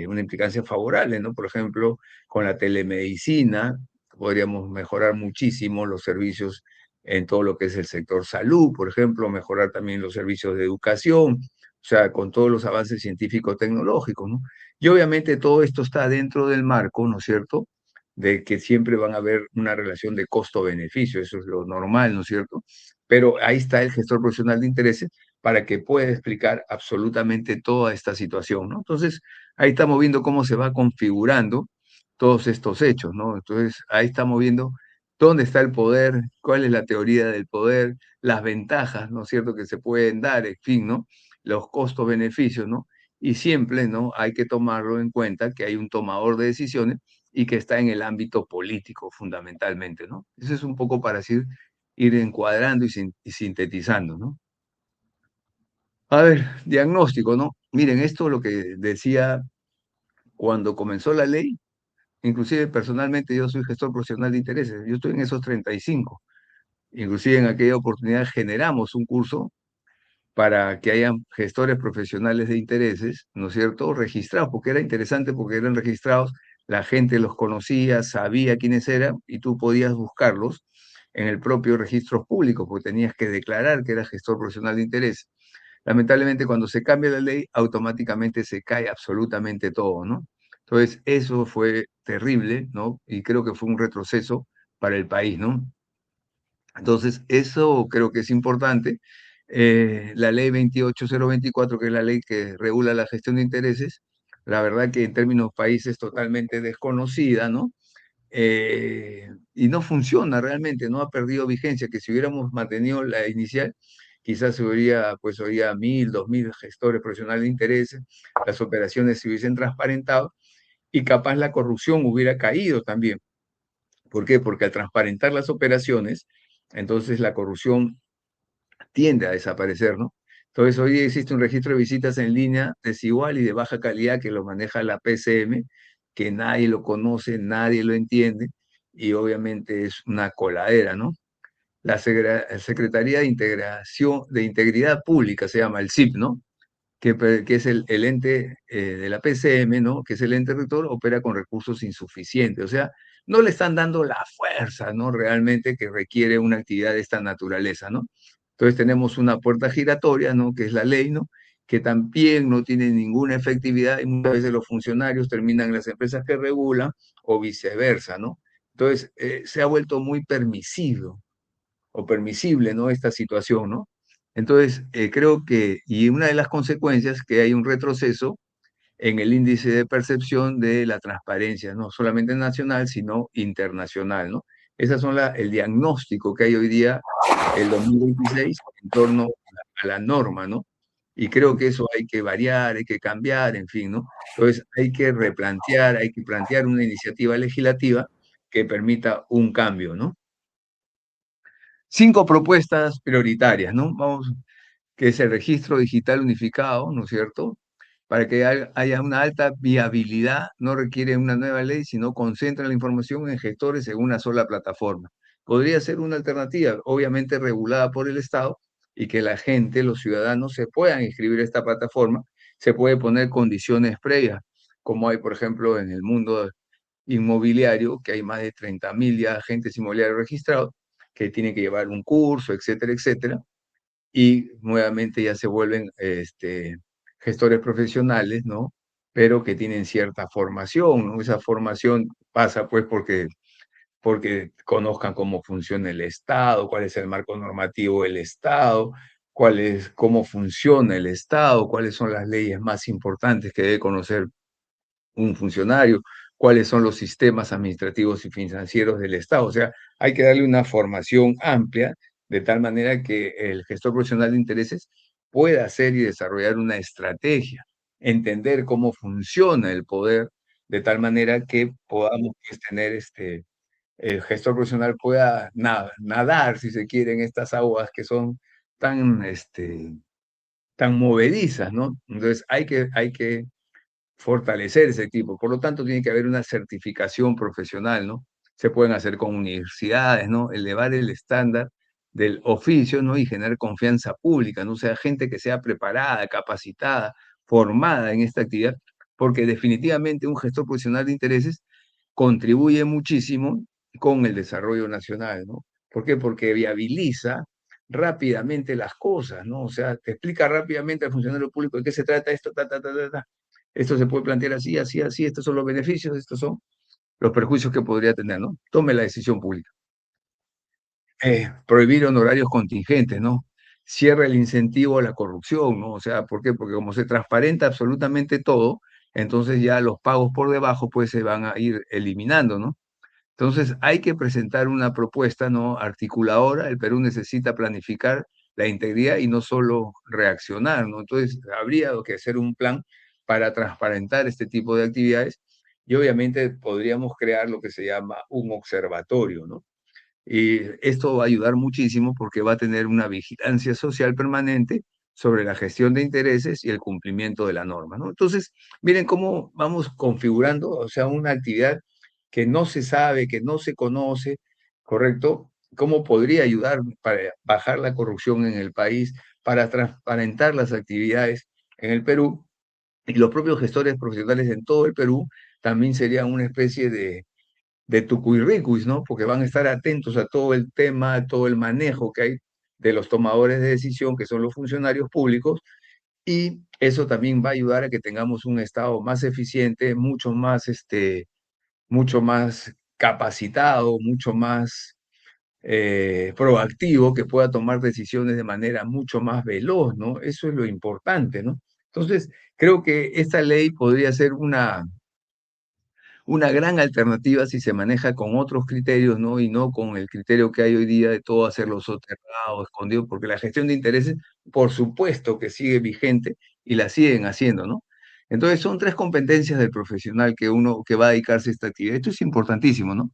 Speaker 1: una implicancia favorable, ¿no? Por ejemplo, con la telemedicina podríamos mejorar muchísimo los servicios en todo lo que es el sector salud, por ejemplo, mejorar también los servicios de educación, o sea, con todos los avances científicos tecnológicos, ¿no? Y obviamente todo esto está dentro del marco, ¿no es cierto?, de que siempre van a haber una relación de costo-beneficio, eso es lo normal, ¿no es cierto? Pero ahí está el gestor profesional de intereses para que pueda explicar absolutamente toda esta situación, ¿no? Entonces, ahí estamos viendo cómo se va configurando todos estos hechos, ¿no? Entonces, ahí estamos viendo dónde está el poder, cuál es la teoría del poder, las ventajas, ¿no es cierto?, que se pueden dar, en fin, ¿no? Los costos-beneficios, ¿no? Y siempre, ¿no? Hay que tomarlo en cuenta que hay un tomador de decisiones y que está en el ámbito político fundamentalmente, ¿no? Eso es un poco para así ir encuadrando y sintetizando, ¿no? A ver, diagnóstico, ¿no? Miren, esto lo que decía cuando comenzó la ley, inclusive personalmente yo soy gestor profesional de intereses, yo estoy en esos 35, inclusive en aquella oportunidad generamos un curso para que hayan gestores profesionales de intereses, ¿no es cierto?, registrados, porque era interesante, porque eran registrados, la gente los conocía, sabía quiénes eran, y tú podías buscarlos en el propio registro público, porque tenías que declarar que eras gestor profesional de interés. Lamentablemente, cuando se cambia la ley, automáticamente se cae absolutamente todo, ¿no? Entonces, eso fue terrible, ¿no? Y creo que fue un retroceso para el país, ¿no? Entonces, eso creo que es importante. La ley 28024, que es la ley que regula la gestión de intereses, la verdad que en términos países totalmente desconocida, ¿no? Y no funciona realmente, no ha perdido vigencia, que si hubiéramos mantenido la inicial, quizás se hubiera, pues habría 1.000, 2.000 gestores profesionales de intereses, las operaciones se hubiesen transparentado y capaz la corrupción hubiera caído también. ¿Por qué? Porque al transparentar las operaciones, entonces la corrupción tiende a desaparecer, ¿no? Entonces, hoy día existe un registro de visitas en línea desigual y de baja calidad que lo maneja la PCM, que nadie lo conoce, nadie lo entiende, y obviamente es una coladera, ¿no? La Secretaría de Integración, de Integridad Pública se llama, el SIP, ¿no? Que es el ente de la PCM, ¿no? Que es el ente rector, opera con recursos insuficientes. O sea, no le están dando la fuerza, ¿no? Realmente que requiere una actividad de esta naturaleza, ¿no? Entonces tenemos una puerta giratoria, ¿no? Que es la ley, ¿no? Que también no tiene ninguna efectividad y muchas veces los funcionarios terminan en las empresas que regulan o viceversa, ¿no? Entonces, se ha vuelto muy permisivo o permisible, ¿no? Esta situación, ¿no? Entonces, creo que, y una de las consecuencias, que hay un retroceso en el índice de percepción de la transparencia, no solamente nacional, sino internacional, ¿no? Esas son el diagnóstico que hay hoy día, el 2026, en torno a la norma, ¿no? Y creo que eso hay que variar, hay que cambiar, en fin, ¿no? Entonces hay que replantear, hay que plantear una iniciativa legislativa que permita un cambio, ¿no? 5 propuestas prioritarias, ¿no? Vamos, que es el registro digital unificado, ¿no es cierto? Para que haya una alta viabilidad, no requiere una nueva ley, sino concentra la información en gestores en una sola plataforma. Podría ser una alternativa, obviamente regulada por el Estado, y que la gente, los ciudadanos, se puedan inscribir a esta plataforma. Se puede poner condiciones previas, como hay, por ejemplo, en el mundo inmobiliario, que hay más de 30.000 ya agentes inmobiliarios registrados, que tienen que llevar un curso, etcétera, etcétera, y nuevamente ya se vuelven gestores profesionales, ¿no? Pero que tienen cierta formación, ¿no? Esa formación pasa pues porque conozcan cómo funciona el Estado, cuál es el marco normativo del Estado, cómo funciona el Estado, cuáles son las leyes más importantes que debe conocer un funcionario, cuáles son los sistemas administrativos y financieros del Estado. O sea, hay que darle una formación amplia de tal manera que el gestor profesional de intereses pueda hacer y desarrollar una estrategia, entender cómo funciona el poder, de tal manera que podamos pues, tener el gestor profesional pueda nadar, si se quiere, en estas aguas que son tan, tan movedizas, ¿no? Entonces hay que fortalecer ese equipo. Por lo tanto, tiene que haber una certificación profesional, ¿no? Se pueden hacer con universidades, ¿no? Elevar el estándar del oficio, ¿no? Y generar confianza pública, ¿no? O sea, gente que sea preparada, capacitada, formada en esta actividad, porque definitivamente un gestor profesional de intereses contribuye muchísimo con el desarrollo nacional, ¿no? ¿Por qué? Porque viabiliza rápidamente las cosas, ¿no? O sea, te explica rápidamente al funcionario público de qué se trata esto, esto se puede plantear así, así, así, estos son los beneficios, estos son los perjuicios que podría tener, ¿no? Tome la decisión pública. Prohibir honorarios contingentes, ¿no? Cierra el incentivo a la corrupción, ¿no? O sea, ¿por qué? Porque como se transparenta absolutamente todo, entonces ya los pagos por debajo pues se van a ir eliminando, ¿no? Entonces hay que presentar una propuesta, ¿no? Articuladora. El Perú necesita planificar la integridad y no solo reaccionar, ¿no? Entonces habría que hacer un plan para transparentar este tipo de actividades y obviamente podríamos crear lo que se llama un observatorio, ¿no? Y esto va a ayudar muchísimo porque va a tener una vigilancia social permanente sobre la gestión de intereses y el cumplimiento de la norma, ¿no? Entonces, miren cómo vamos configurando, o sea, una actividad que no se sabe, que no se conoce, ¿correcto? ¿Cómo podría ayudar para bajar la corrupción en el país, para transparentar las actividades en el Perú? Y los propios gestores profesionales en todo el Perú también serían una especie de tucuirricuis, ¿no? Porque van a estar atentos a todo el tema, a todo el manejo que hay de los tomadores de decisión, que son los funcionarios públicos, y eso también va a ayudar a que tengamos un Estado más eficiente, mucho más capacitado, mucho más proactivo, que pueda tomar decisiones de manera mucho más veloz, ¿no? Eso es lo importante, ¿no? Entonces, creo que esta ley podría ser una gran alternativa si se maneja con otros criterios, ¿no? Y no con el criterio que hay hoy día de todo hacerlo soterrado, escondido, porque la gestión de intereses, por supuesto que sigue vigente y la siguen haciendo, ¿no? Entonces son 3 competencias del profesional que va a dedicarse a esta actividad. Esto es importantísimo, ¿no?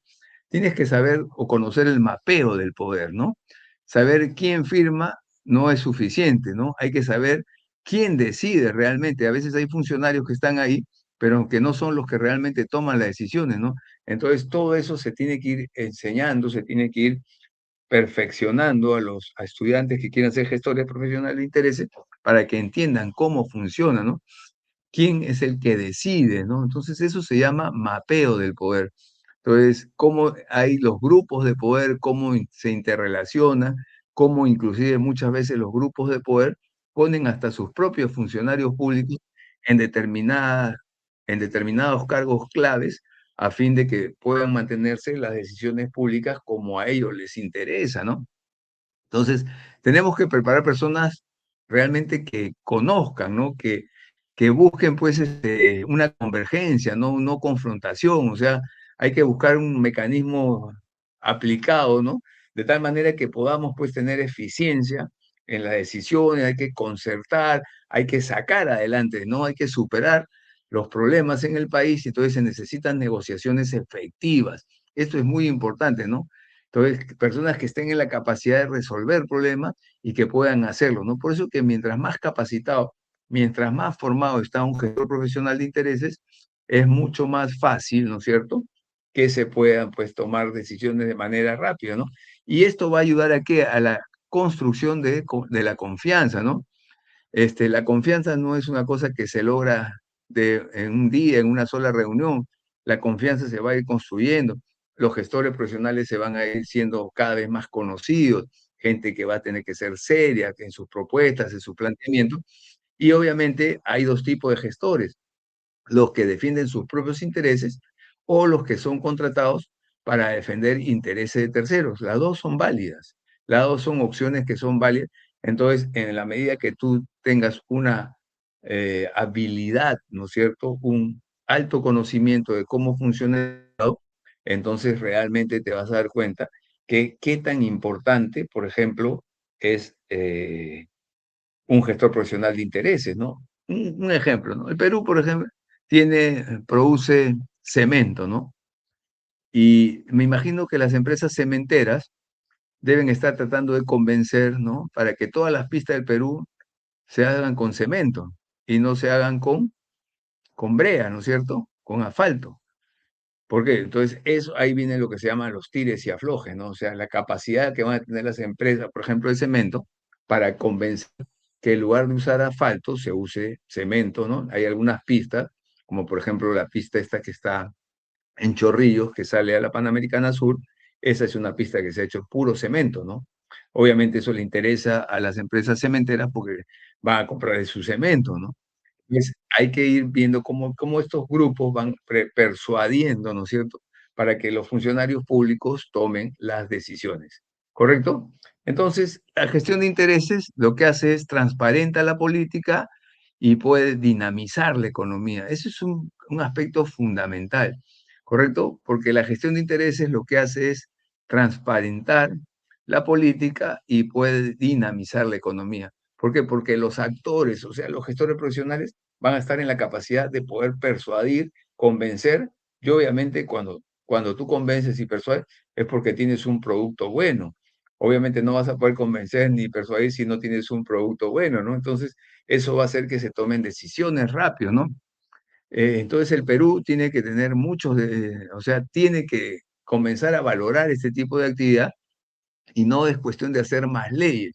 Speaker 1: Tienes que saber o conocer el mapeo del poder, ¿no? Saber quién firma no es suficiente, ¿no? Hay que saber quién decide realmente. A veces hay funcionarios que están ahí, pero que no son los que realmente toman las decisiones, ¿no? Entonces, todo eso se tiene que ir enseñando, se tiene que ir perfeccionando a estudiantes que quieran ser gestores profesionales de intereses para que entiendan cómo funciona, ¿no? Quién es el que decide, ¿no? Entonces eso se llama mapeo del poder. Entonces, cómo hay los grupos de poder, cómo se interrelacionan, cómo inclusive muchas veces los grupos de poder ponen hasta sus propios funcionarios públicos en en determinados cargos claves a fin de que puedan mantenerse las decisiones públicas como a ellos les interesa, ¿no? Entonces, tenemos que preparar personas realmente que conozcan, ¿no? Que busquen, pues, una convergencia, no confrontación. O sea, hay que buscar un mecanismo aplicado, ¿no? De tal manera que podamos, pues, tener eficiencia en las decisiones, hay que concertar, hay que sacar adelante, ¿no? Hay que superar los problemas en el país, y entonces se necesitan negociaciones efectivas. Esto es muy importante, ¿no? Entonces, personas que estén en la capacidad de resolver problemas y que puedan hacerlo, ¿no? Por eso que mientras más capacitado, mientras más formado está un gestor profesional de intereses, es mucho más fácil, ¿no es cierto?, que se puedan, pues, tomar decisiones de manera rápida, ¿no? Y esto va a ayudar a qué? A la construcción de la confianza, ¿no? La confianza no es una cosa que se logra en un día, en una sola reunión. La confianza se va a ir construyendo. Los gestores profesionales se van a ir siendo cada vez más conocidos, gente que va a tener que ser seria en sus propuestas, en sus planteamientos. Y obviamente hay dos tipos de gestores: los que defienden sus propios intereses o los que son contratados para defender intereses de terceros. Las dos son válidas, las dos son opciones que son válidas. Entonces, en la medida que tú tengas una habilidad, ¿no es cierto?, un alto conocimiento de cómo funciona el Estado, entonces realmente te vas a dar cuenta que qué tan importante, por ejemplo, es un gestor profesional de intereses, ¿no? Un ejemplo, ¿no? El Perú, por ejemplo, produce cemento, ¿no? Y me imagino que las empresas cementeras deben estar tratando de convencer, ¿no?, para que todas las pistas del Perú se hagan con cemento y no se hagan con brea, ¿no es cierto?, con asfalto. ¿Por qué? Entonces, eso, ahí viene lo que se llama los tires y aflojes, ¿no? O sea, la capacidad que van a tener las empresas, por ejemplo, de cemento, para convencer que en lugar de usar asfalto, se use cemento, ¿no? Hay algunas pistas, como por ejemplo la pista esta que está en Chorrillos, que sale a la Panamericana Sur. Esa es una pista que se ha hecho puro cemento, ¿no? Obviamente eso le interesa a las empresas cementeras porque van a comprar su cemento, ¿no? Pues hay que ir viendo cómo estos grupos van persuadiendo, ¿no es cierto?, para que los funcionarios públicos tomen las decisiones, ¿correcto? Entonces, la gestión de intereses lo que hace es transparenta la política y puede dinamizar la economía. Ese es un aspecto fundamental, ¿correcto? Porque la gestión de intereses lo que hace es transparentar la política y puede dinamizar la economía. ¿Por qué? Porque los actores, o sea, los gestores profesionales, van a estar en la capacidad de poder persuadir, convencer, y obviamente cuando tú convences y persuades es porque tienes un producto bueno. Obviamente no vas a poder convencer ni persuadir si no tienes un producto bueno, ¿no? Entonces, eso va a hacer que se tomen decisiones rápido, ¿no? Entonces, el Perú tiene que tener o sea, tiene que comenzar a valorar este tipo de actividad, y no es cuestión de hacer más leyes,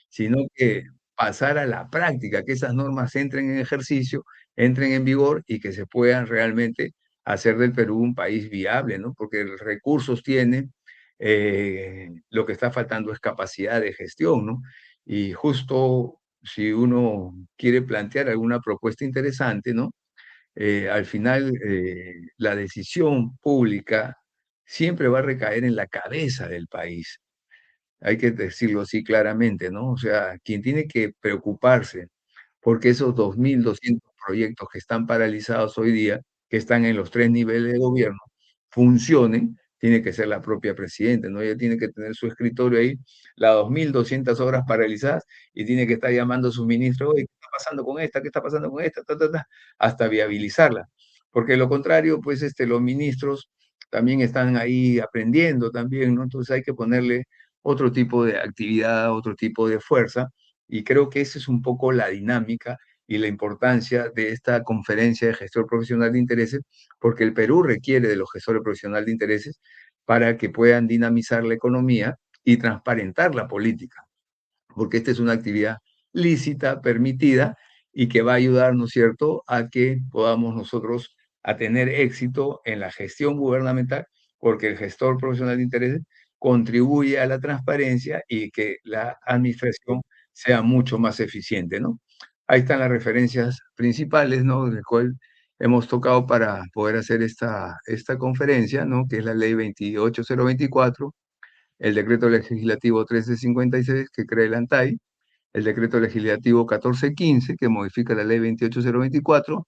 Speaker 1: sino que pasar a la práctica, que esas normas entren en ejercicio, entren en vigor y que se puedan realmente hacer del Perú un país viable, ¿no? Porque recursos tiene, lo que está faltando es capacidad de gestión, ¿no? Y justo si uno quiere plantear alguna propuesta interesante, ¿no? Al final, la decisión pública siempre va a recaer en la cabeza del país. Hay que decirlo así claramente, ¿no? O sea, quien tiene que preocuparse porque esos 2.200 proyectos que están paralizados hoy día, que están en los 3 niveles de gobierno, funcionen, tiene que ser la propia presidenta, ¿no? Ella tiene que tener su escritorio ahí, las 2.200 obras paralizadas, y tiene que estar llamando a sus ministros: "Oye, ¿qué está pasando con esta? ¿Qué está pasando con esta?", hasta viabilizarla. Porque de lo contrario, pues, los ministros también están ahí aprendiendo también, ¿no? Entonces hay que ponerle otro tipo de actividad, otro tipo de fuerza, y creo que esa es un poco la dinámica y la importancia de esta conferencia de gestor profesional de intereses, porque el Perú requiere de los gestores profesionales de intereses para que puedan dinamizar la economía y transparentar la política, porque esta es una actividad lícita, permitida, y que va a ayudar, ¿no es cierto?, a que podamos nosotros a tener éxito en la gestión gubernamental, porque el gestor profesional de intereses contribuye a la transparencia y que la administración sea mucho más eficiente, ¿no? Ahí están las referencias principales, ¿no?, del cual hemos tocado para poder hacer esta conferencia, ¿no?, que es la ley 28024, el decreto legislativo 1356 que crea el ANTAI, el decreto legislativo 1415 que modifica la ley 28024,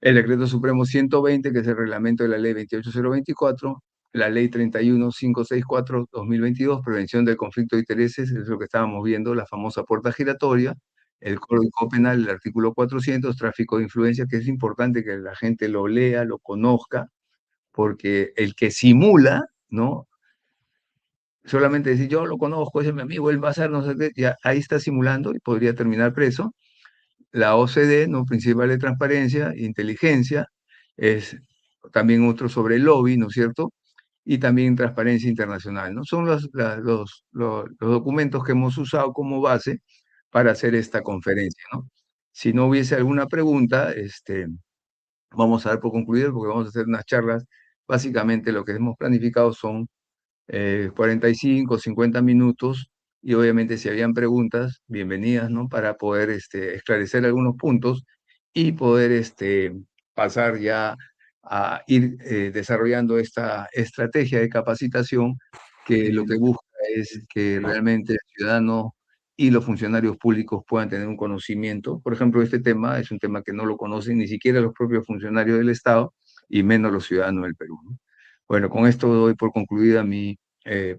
Speaker 1: el decreto supremo 120 que es el reglamento de la ley 28024, la ley 31564-2022, prevención del conflicto de intereses, es lo que estábamos viendo, la famosa puerta giratoria, el Código Penal, el artículo 400, tráfico de influencia, que es importante que la gente lo lea, lo conozca, porque el que simula, ¿no?, solamente decir, yo lo conozco, ese es mi amigo, él va a hacer no sé qué, ya ahí está simulando y podría terminar preso. La OCDE, ¿no?, principal de transparencia, inteligencia, es también otro sobre el lobby, ¿no es cierto? Y también transparencia internacional, ¿no? Son los documentos que hemos usado como base para hacer esta conferencia, ¿no? Si no hubiese alguna pregunta, vamos a dar por concluido porque vamos a hacer unas charlas. Básicamente lo que hemos planificado son 45, 50 minutos, y obviamente si habían preguntas, bienvenidas, ¿no? Para poder esclarecer algunos puntos y poder pasar ya a ir desarrollando esta estrategia de capacitación que lo que busca es que realmente el ciudadano y los funcionarios públicos puedan tener un conocimiento. Por ejemplo, este tema es un tema que no lo conocen ni siquiera los propios funcionarios del Estado y menos los ciudadanos del Perú, ¿no? Bueno, con esto doy por concluida mi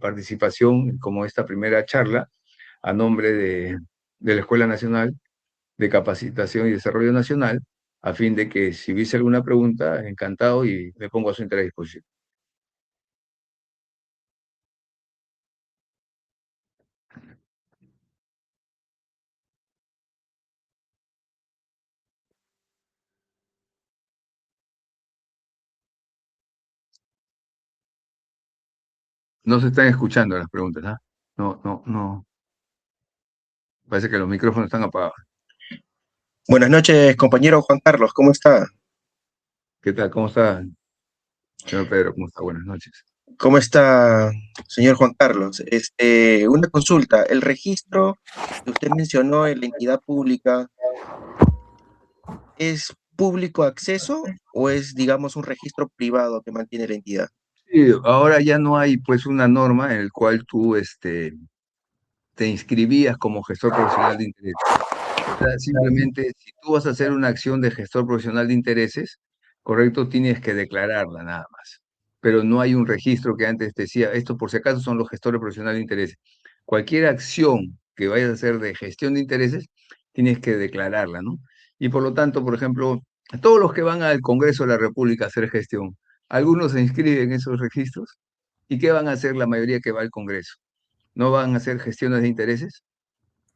Speaker 1: participación como esta primera charla a nombre de la Escuela Nacional de Capacitación y Desarrollo Nacional, a fin de que si hubiese alguna pregunta, encantado y me pongo a su entera disposición. No se están escuchando las preguntas, ¿ah? No, no, no. Parece que los micrófonos están apagados.
Speaker 3: Buenas noches, compañero Juan Carlos, ¿cómo está?
Speaker 1: ¿Qué tal? ¿Cómo está, señor Pedro? ¿Cómo está? Buenas noches.
Speaker 3: ¿Cómo está, señor Juan Carlos? Una consulta, el registro que usted mencionó en la entidad pública, ¿es público acceso o es, digamos, un registro privado que mantiene la entidad?
Speaker 1: Sí, ahora ya no hay pues una norma en el cual tú te inscribías como gestor profesional de interés. Sea, simplemente, si tú vas a hacer una acción de gestor profesional de intereses, correcto, tienes que declararla nada más. Pero no hay un registro que antes te decía, esto por si acaso son los gestores profesionales de intereses. Cualquier acción que vayas a hacer de gestión de intereses, tienes que declararla, ¿no? Y por lo tanto, por ejemplo, todos los que van al Congreso de la República a hacer gestión, algunos se inscriben en esos registros. ¿Y qué van a hacer la mayoría que va al Congreso? ¿No van a hacer gestiones de intereses?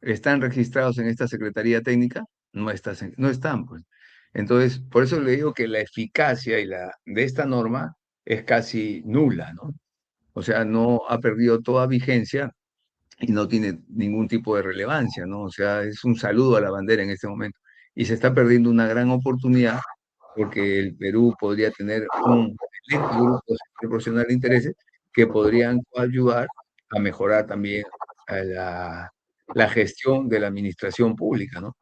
Speaker 1: ¿Están registrados en esta Secretaría Técnica? No están, pues. Entonces, por eso le digo que la eficacia de esta norma es casi nula, ¿no? O sea, no ha perdido toda vigencia y no tiene ningún tipo de relevancia, ¿no? O sea, es un saludo a la bandera en este momento. Y se está perdiendo una gran oportunidad porque el Perú podría tener un excelente grupo de sector profesional de intereses que podrían ayudar a mejorar también a la gestión de la administración pública, ¿no?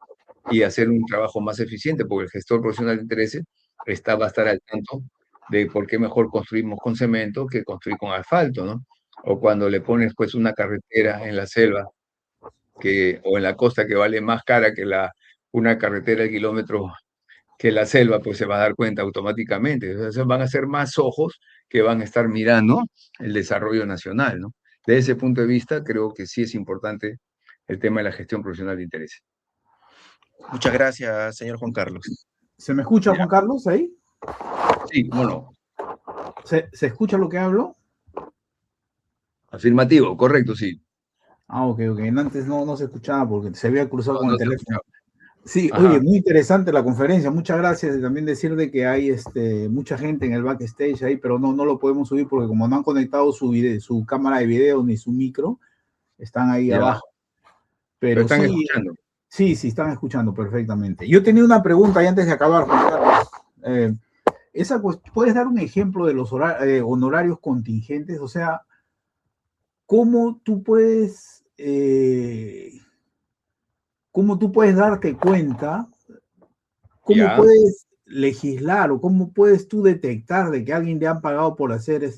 Speaker 1: Y hacer un trabajo más eficiente, porque el gestor profesional de intereses va a estar al tanto de por qué mejor construimos con cemento que construir con asfalto, ¿no? O cuando le pones pues una carretera en la selva o en la costa que vale más cara que una carretera de kilómetros que la selva, pues se va a dar cuenta automáticamente. Entonces van a ser más ojos que van a estar mirando el desarrollo nacional, ¿no? Desde ese punto de vista, creo que sí es importante el tema de la gestión profesional de intereses.
Speaker 3: Muchas gracias, señor Juan Carlos.
Speaker 2: ¿Se me escucha,
Speaker 1: Ya.
Speaker 2: Juan Carlos, ahí?
Speaker 1: Sí, cómo no.
Speaker 2: ¿Se escucha lo que hablo?
Speaker 1: Afirmativo, correcto, sí.
Speaker 2: Ah, ok, ok. Antes no se escuchaba porque se había cruzado
Speaker 1: No,
Speaker 2: con el
Speaker 1: no se
Speaker 2: teléfono.
Speaker 1: escuchaba.
Speaker 2: Sí, oye,
Speaker 1: Ajá,
Speaker 2: muy interesante la conferencia. Muchas gracias. Y también decir de que hay mucha gente en el backstage ahí, pero no lo podemos subir porque como no han conectado su cámara de video ni su micro, están ahí
Speaker 1: ya.
Speaker 2: abajo.
Speaker 1: Pero
Speaker 2: Pero
Speaker 1: están
Speaker 2: sí,
Speaker 1: escuchando.
Speaker 2: sí, están escuchando perfectamente. Yo tenía una pregunta ahí antes de acabar, Juan Carlos. ¿Puedes dar un ejemplo de los honorarios contingentes? O sea, ¿cómo tú puedes, cómo tú puedes darte cuenta, cómo
Speaker 1: Ya.
Speaker 2: puedes legislar o cómo puedes tú detectar de que alguien te han pagado por hacer una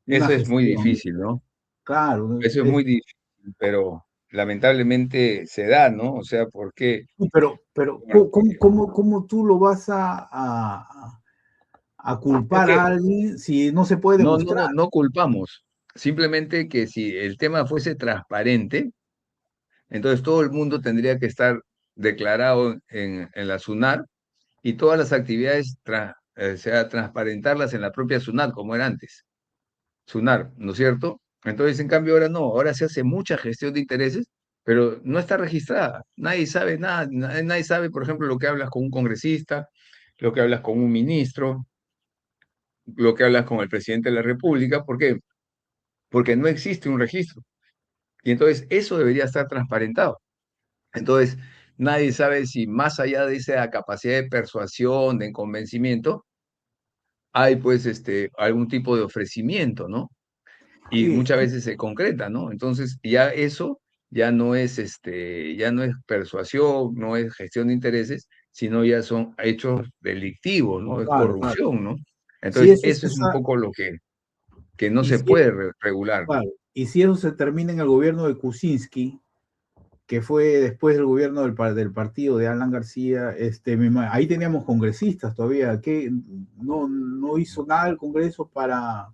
Speaker 1: Eso es muy
Speaker 2: gestión?
Speaker 1: difícil, ¿no?
Speaker 2: Claro,
Speaker 1: Eso es muy difícil, pero lamentablemente se da, ¿no? O sea, porque,
Speaker 2: sí, pero ¿cómo tú lo vas a
Speaker 1: es
Speaker 2: culpar
Speaker 1: que
Speaker 2: a alguien si no se puede demostrar?
Speaker 1: no culpamos. Simplemente que si el tema fuese transparente, entonces todo el mundo tendría que estar declarado en la SUNAT y todas las actividades, sea, transparentarlas en la propia SUNAT, como era antes. SUNAR, ¿no es cierto? Entonces, en cambio, ahora no, ahora se hace mucha gestión de intereses, pero no está registrada. Nadie sabe nada, nadie sabe, por ejemplo, lo que hablas con un congresista, lo que hablas con un ministro, lo que hablas con el presidente de la República. ¿Por qué? Porque no existe un registro. Y entonces eso debería estar transparentado. Entonces, nadie sabe si más allá de esa capacidad de persuasión, de convencimiento, hay pues algún tipo de ofrecimiento, ¿no? Y
Speaker 2: Sí,
Speaker 1: muchas veces se concreta, ¿no? Entonces, ya eso ya no es persuasión, no es gestión de intereses, sino ya son hechos delictivos, ¿no? Es
Speaker 2: claro, claro.
Speaker 1: corrupción, ¿no?
Speaker 2: Si
Speaker 1: Entonces,
Speaker 2: eso
Speaker 1: eso
Speaker 2: se
Speaker 1: es un
Speaker 2: sa-
Speaker 1: poco lo que no
Speaker 2: y
Speaker 1: se
Speaker 2: si,
Speaker 1: puede regular.
Speaker 2: claro, y si eso se termina en el gobierno de Kuczynski, que fue después del gobierno del partido de Alan García, ahí teníamos congresistas todavía, que no hizo nada el Congreso para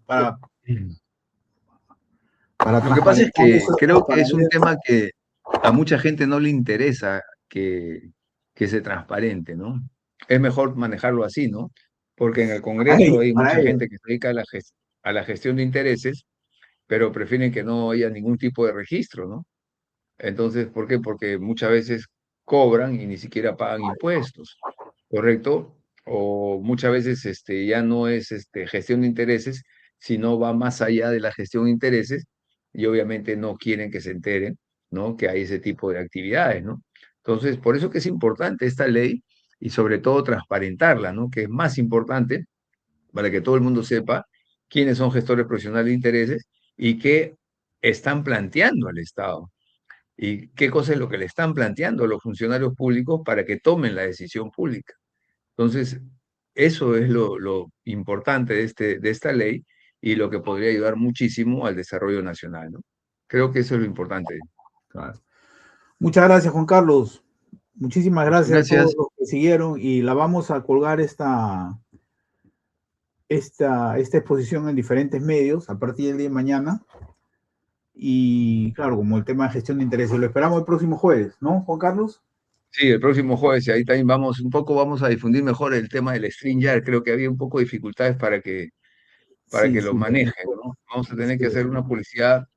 Speaker 1: Lo que pasa es
Speaker 2: transparentar
Speaker 1: que
Speaker 2: eso,
Speaker 1: creo que
Speaker 2: para
Speaker 1: es un
Speaker 2: ver.
Speaker 1: tema que a mucha gente no le interesa que se transparente, ¿no? Es mejor manejarlo así, ¿no? Porque en el Congreso hay
Speaker 2: Para
Speaker 1: mucha
Speaker 2: ellos.
Speaker 1: gente que se dedica a la gestión de intereses, pero prefieren que no haya ningún tipo de registro, ¿no? Entonces, ¿por qué? Porque muchas veces cobran y ni siquiera pagan impuestos, ¿correcto? O muchas veces ya no es gestión de intereses, sino va más allá de la gestión de intereses y obviamente no quieren que se enteren, ¿no? Que hay ese tipo de actividades, ¿no? Entonces, por eso que es importante esta ley y sobre todo transparentarla, ¿no? Que es más importante para que todo el mundo sepa quiénes son gestores profesionales de intereses y qué están planteando al Estado y qué cosa es lo que le están planteando a los funcionarios públicos para que tomen la decisión pública. Entonces, eso es lo importante de esta ley y lo que podría ayudar muchísimo al desarrollo nacional, ¿no? Creo que eso es lo importante.
Speaker 2: Claro. Muchas gracias, Juan Carlos. Muchísimas
Speaker 1: Muchas
Speaker 2: gracias a todos
Speaker 1: gracias.
Speaker 2: los que siguieron y la vamos a colgar esta exposición en diferentes medios a partir del día de mañana. Y claro, como el tema de gestión de intereses, lo esperamos el próximo jueves, ¿no, Juan Carlos?
Speaker 1: Sí, el próximo jueves, y ahí también vamos a difundir mejor el tema del StreamYard. Creo que había un poco de dificultades para
Speaker 2: Sí,
Speaker 1: que lo
Speaker 2: sí,
Speaker 1: manejen, ¿no? Vamos a tener
Speaker 2: sí,
Speaker 1: que hacer una publicidad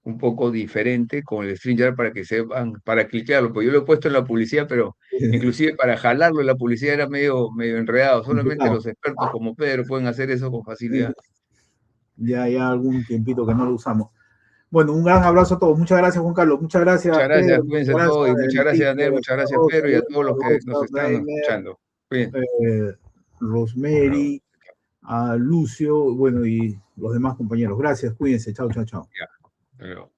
Speaker 1: un poco diferente con el StreamYard para que sepan, para cliquearlo, porque yo lo he puesto en la publicidad, pero inclusive para jalarlo en la publicidad era medio enredado. Solamente
Speaker 2: complicado.
Speaker 1: los expertos como Pedro pueden hacer eso con facilidad.
Speaker 2: Ya algún tiempito que no lo usamos. Bueno, un gran abrazo a todos. Muchas gracias, Juan Carlos. Muchas
Speaker 1: Muchas
Speaker 2: gracias, Pedro.
Speaker 1: gracias,
Speaker 2: Muchas
Speaker 1: cuídense todos
Speaker 2: gracias,
Speaker 1: y muchas gracias,
Speaker 2: Enrique,
Speaker 1: Daniel, muchas gracias,
Speaker 2: Rosa,
Speaker 1: Pedro, y a todos los que nos
Speaker 2: Rosa,
Speaker 1: están
Speaker 2: Braimer,
Speaker 1: escuchando. Cuídense.
Speaker 2: Rosemary, a Lucio, bueno, y los demás compañeros. Gracias, cuídense. Chao, chao, chao.
Speaker 1: Ya, hasta luego.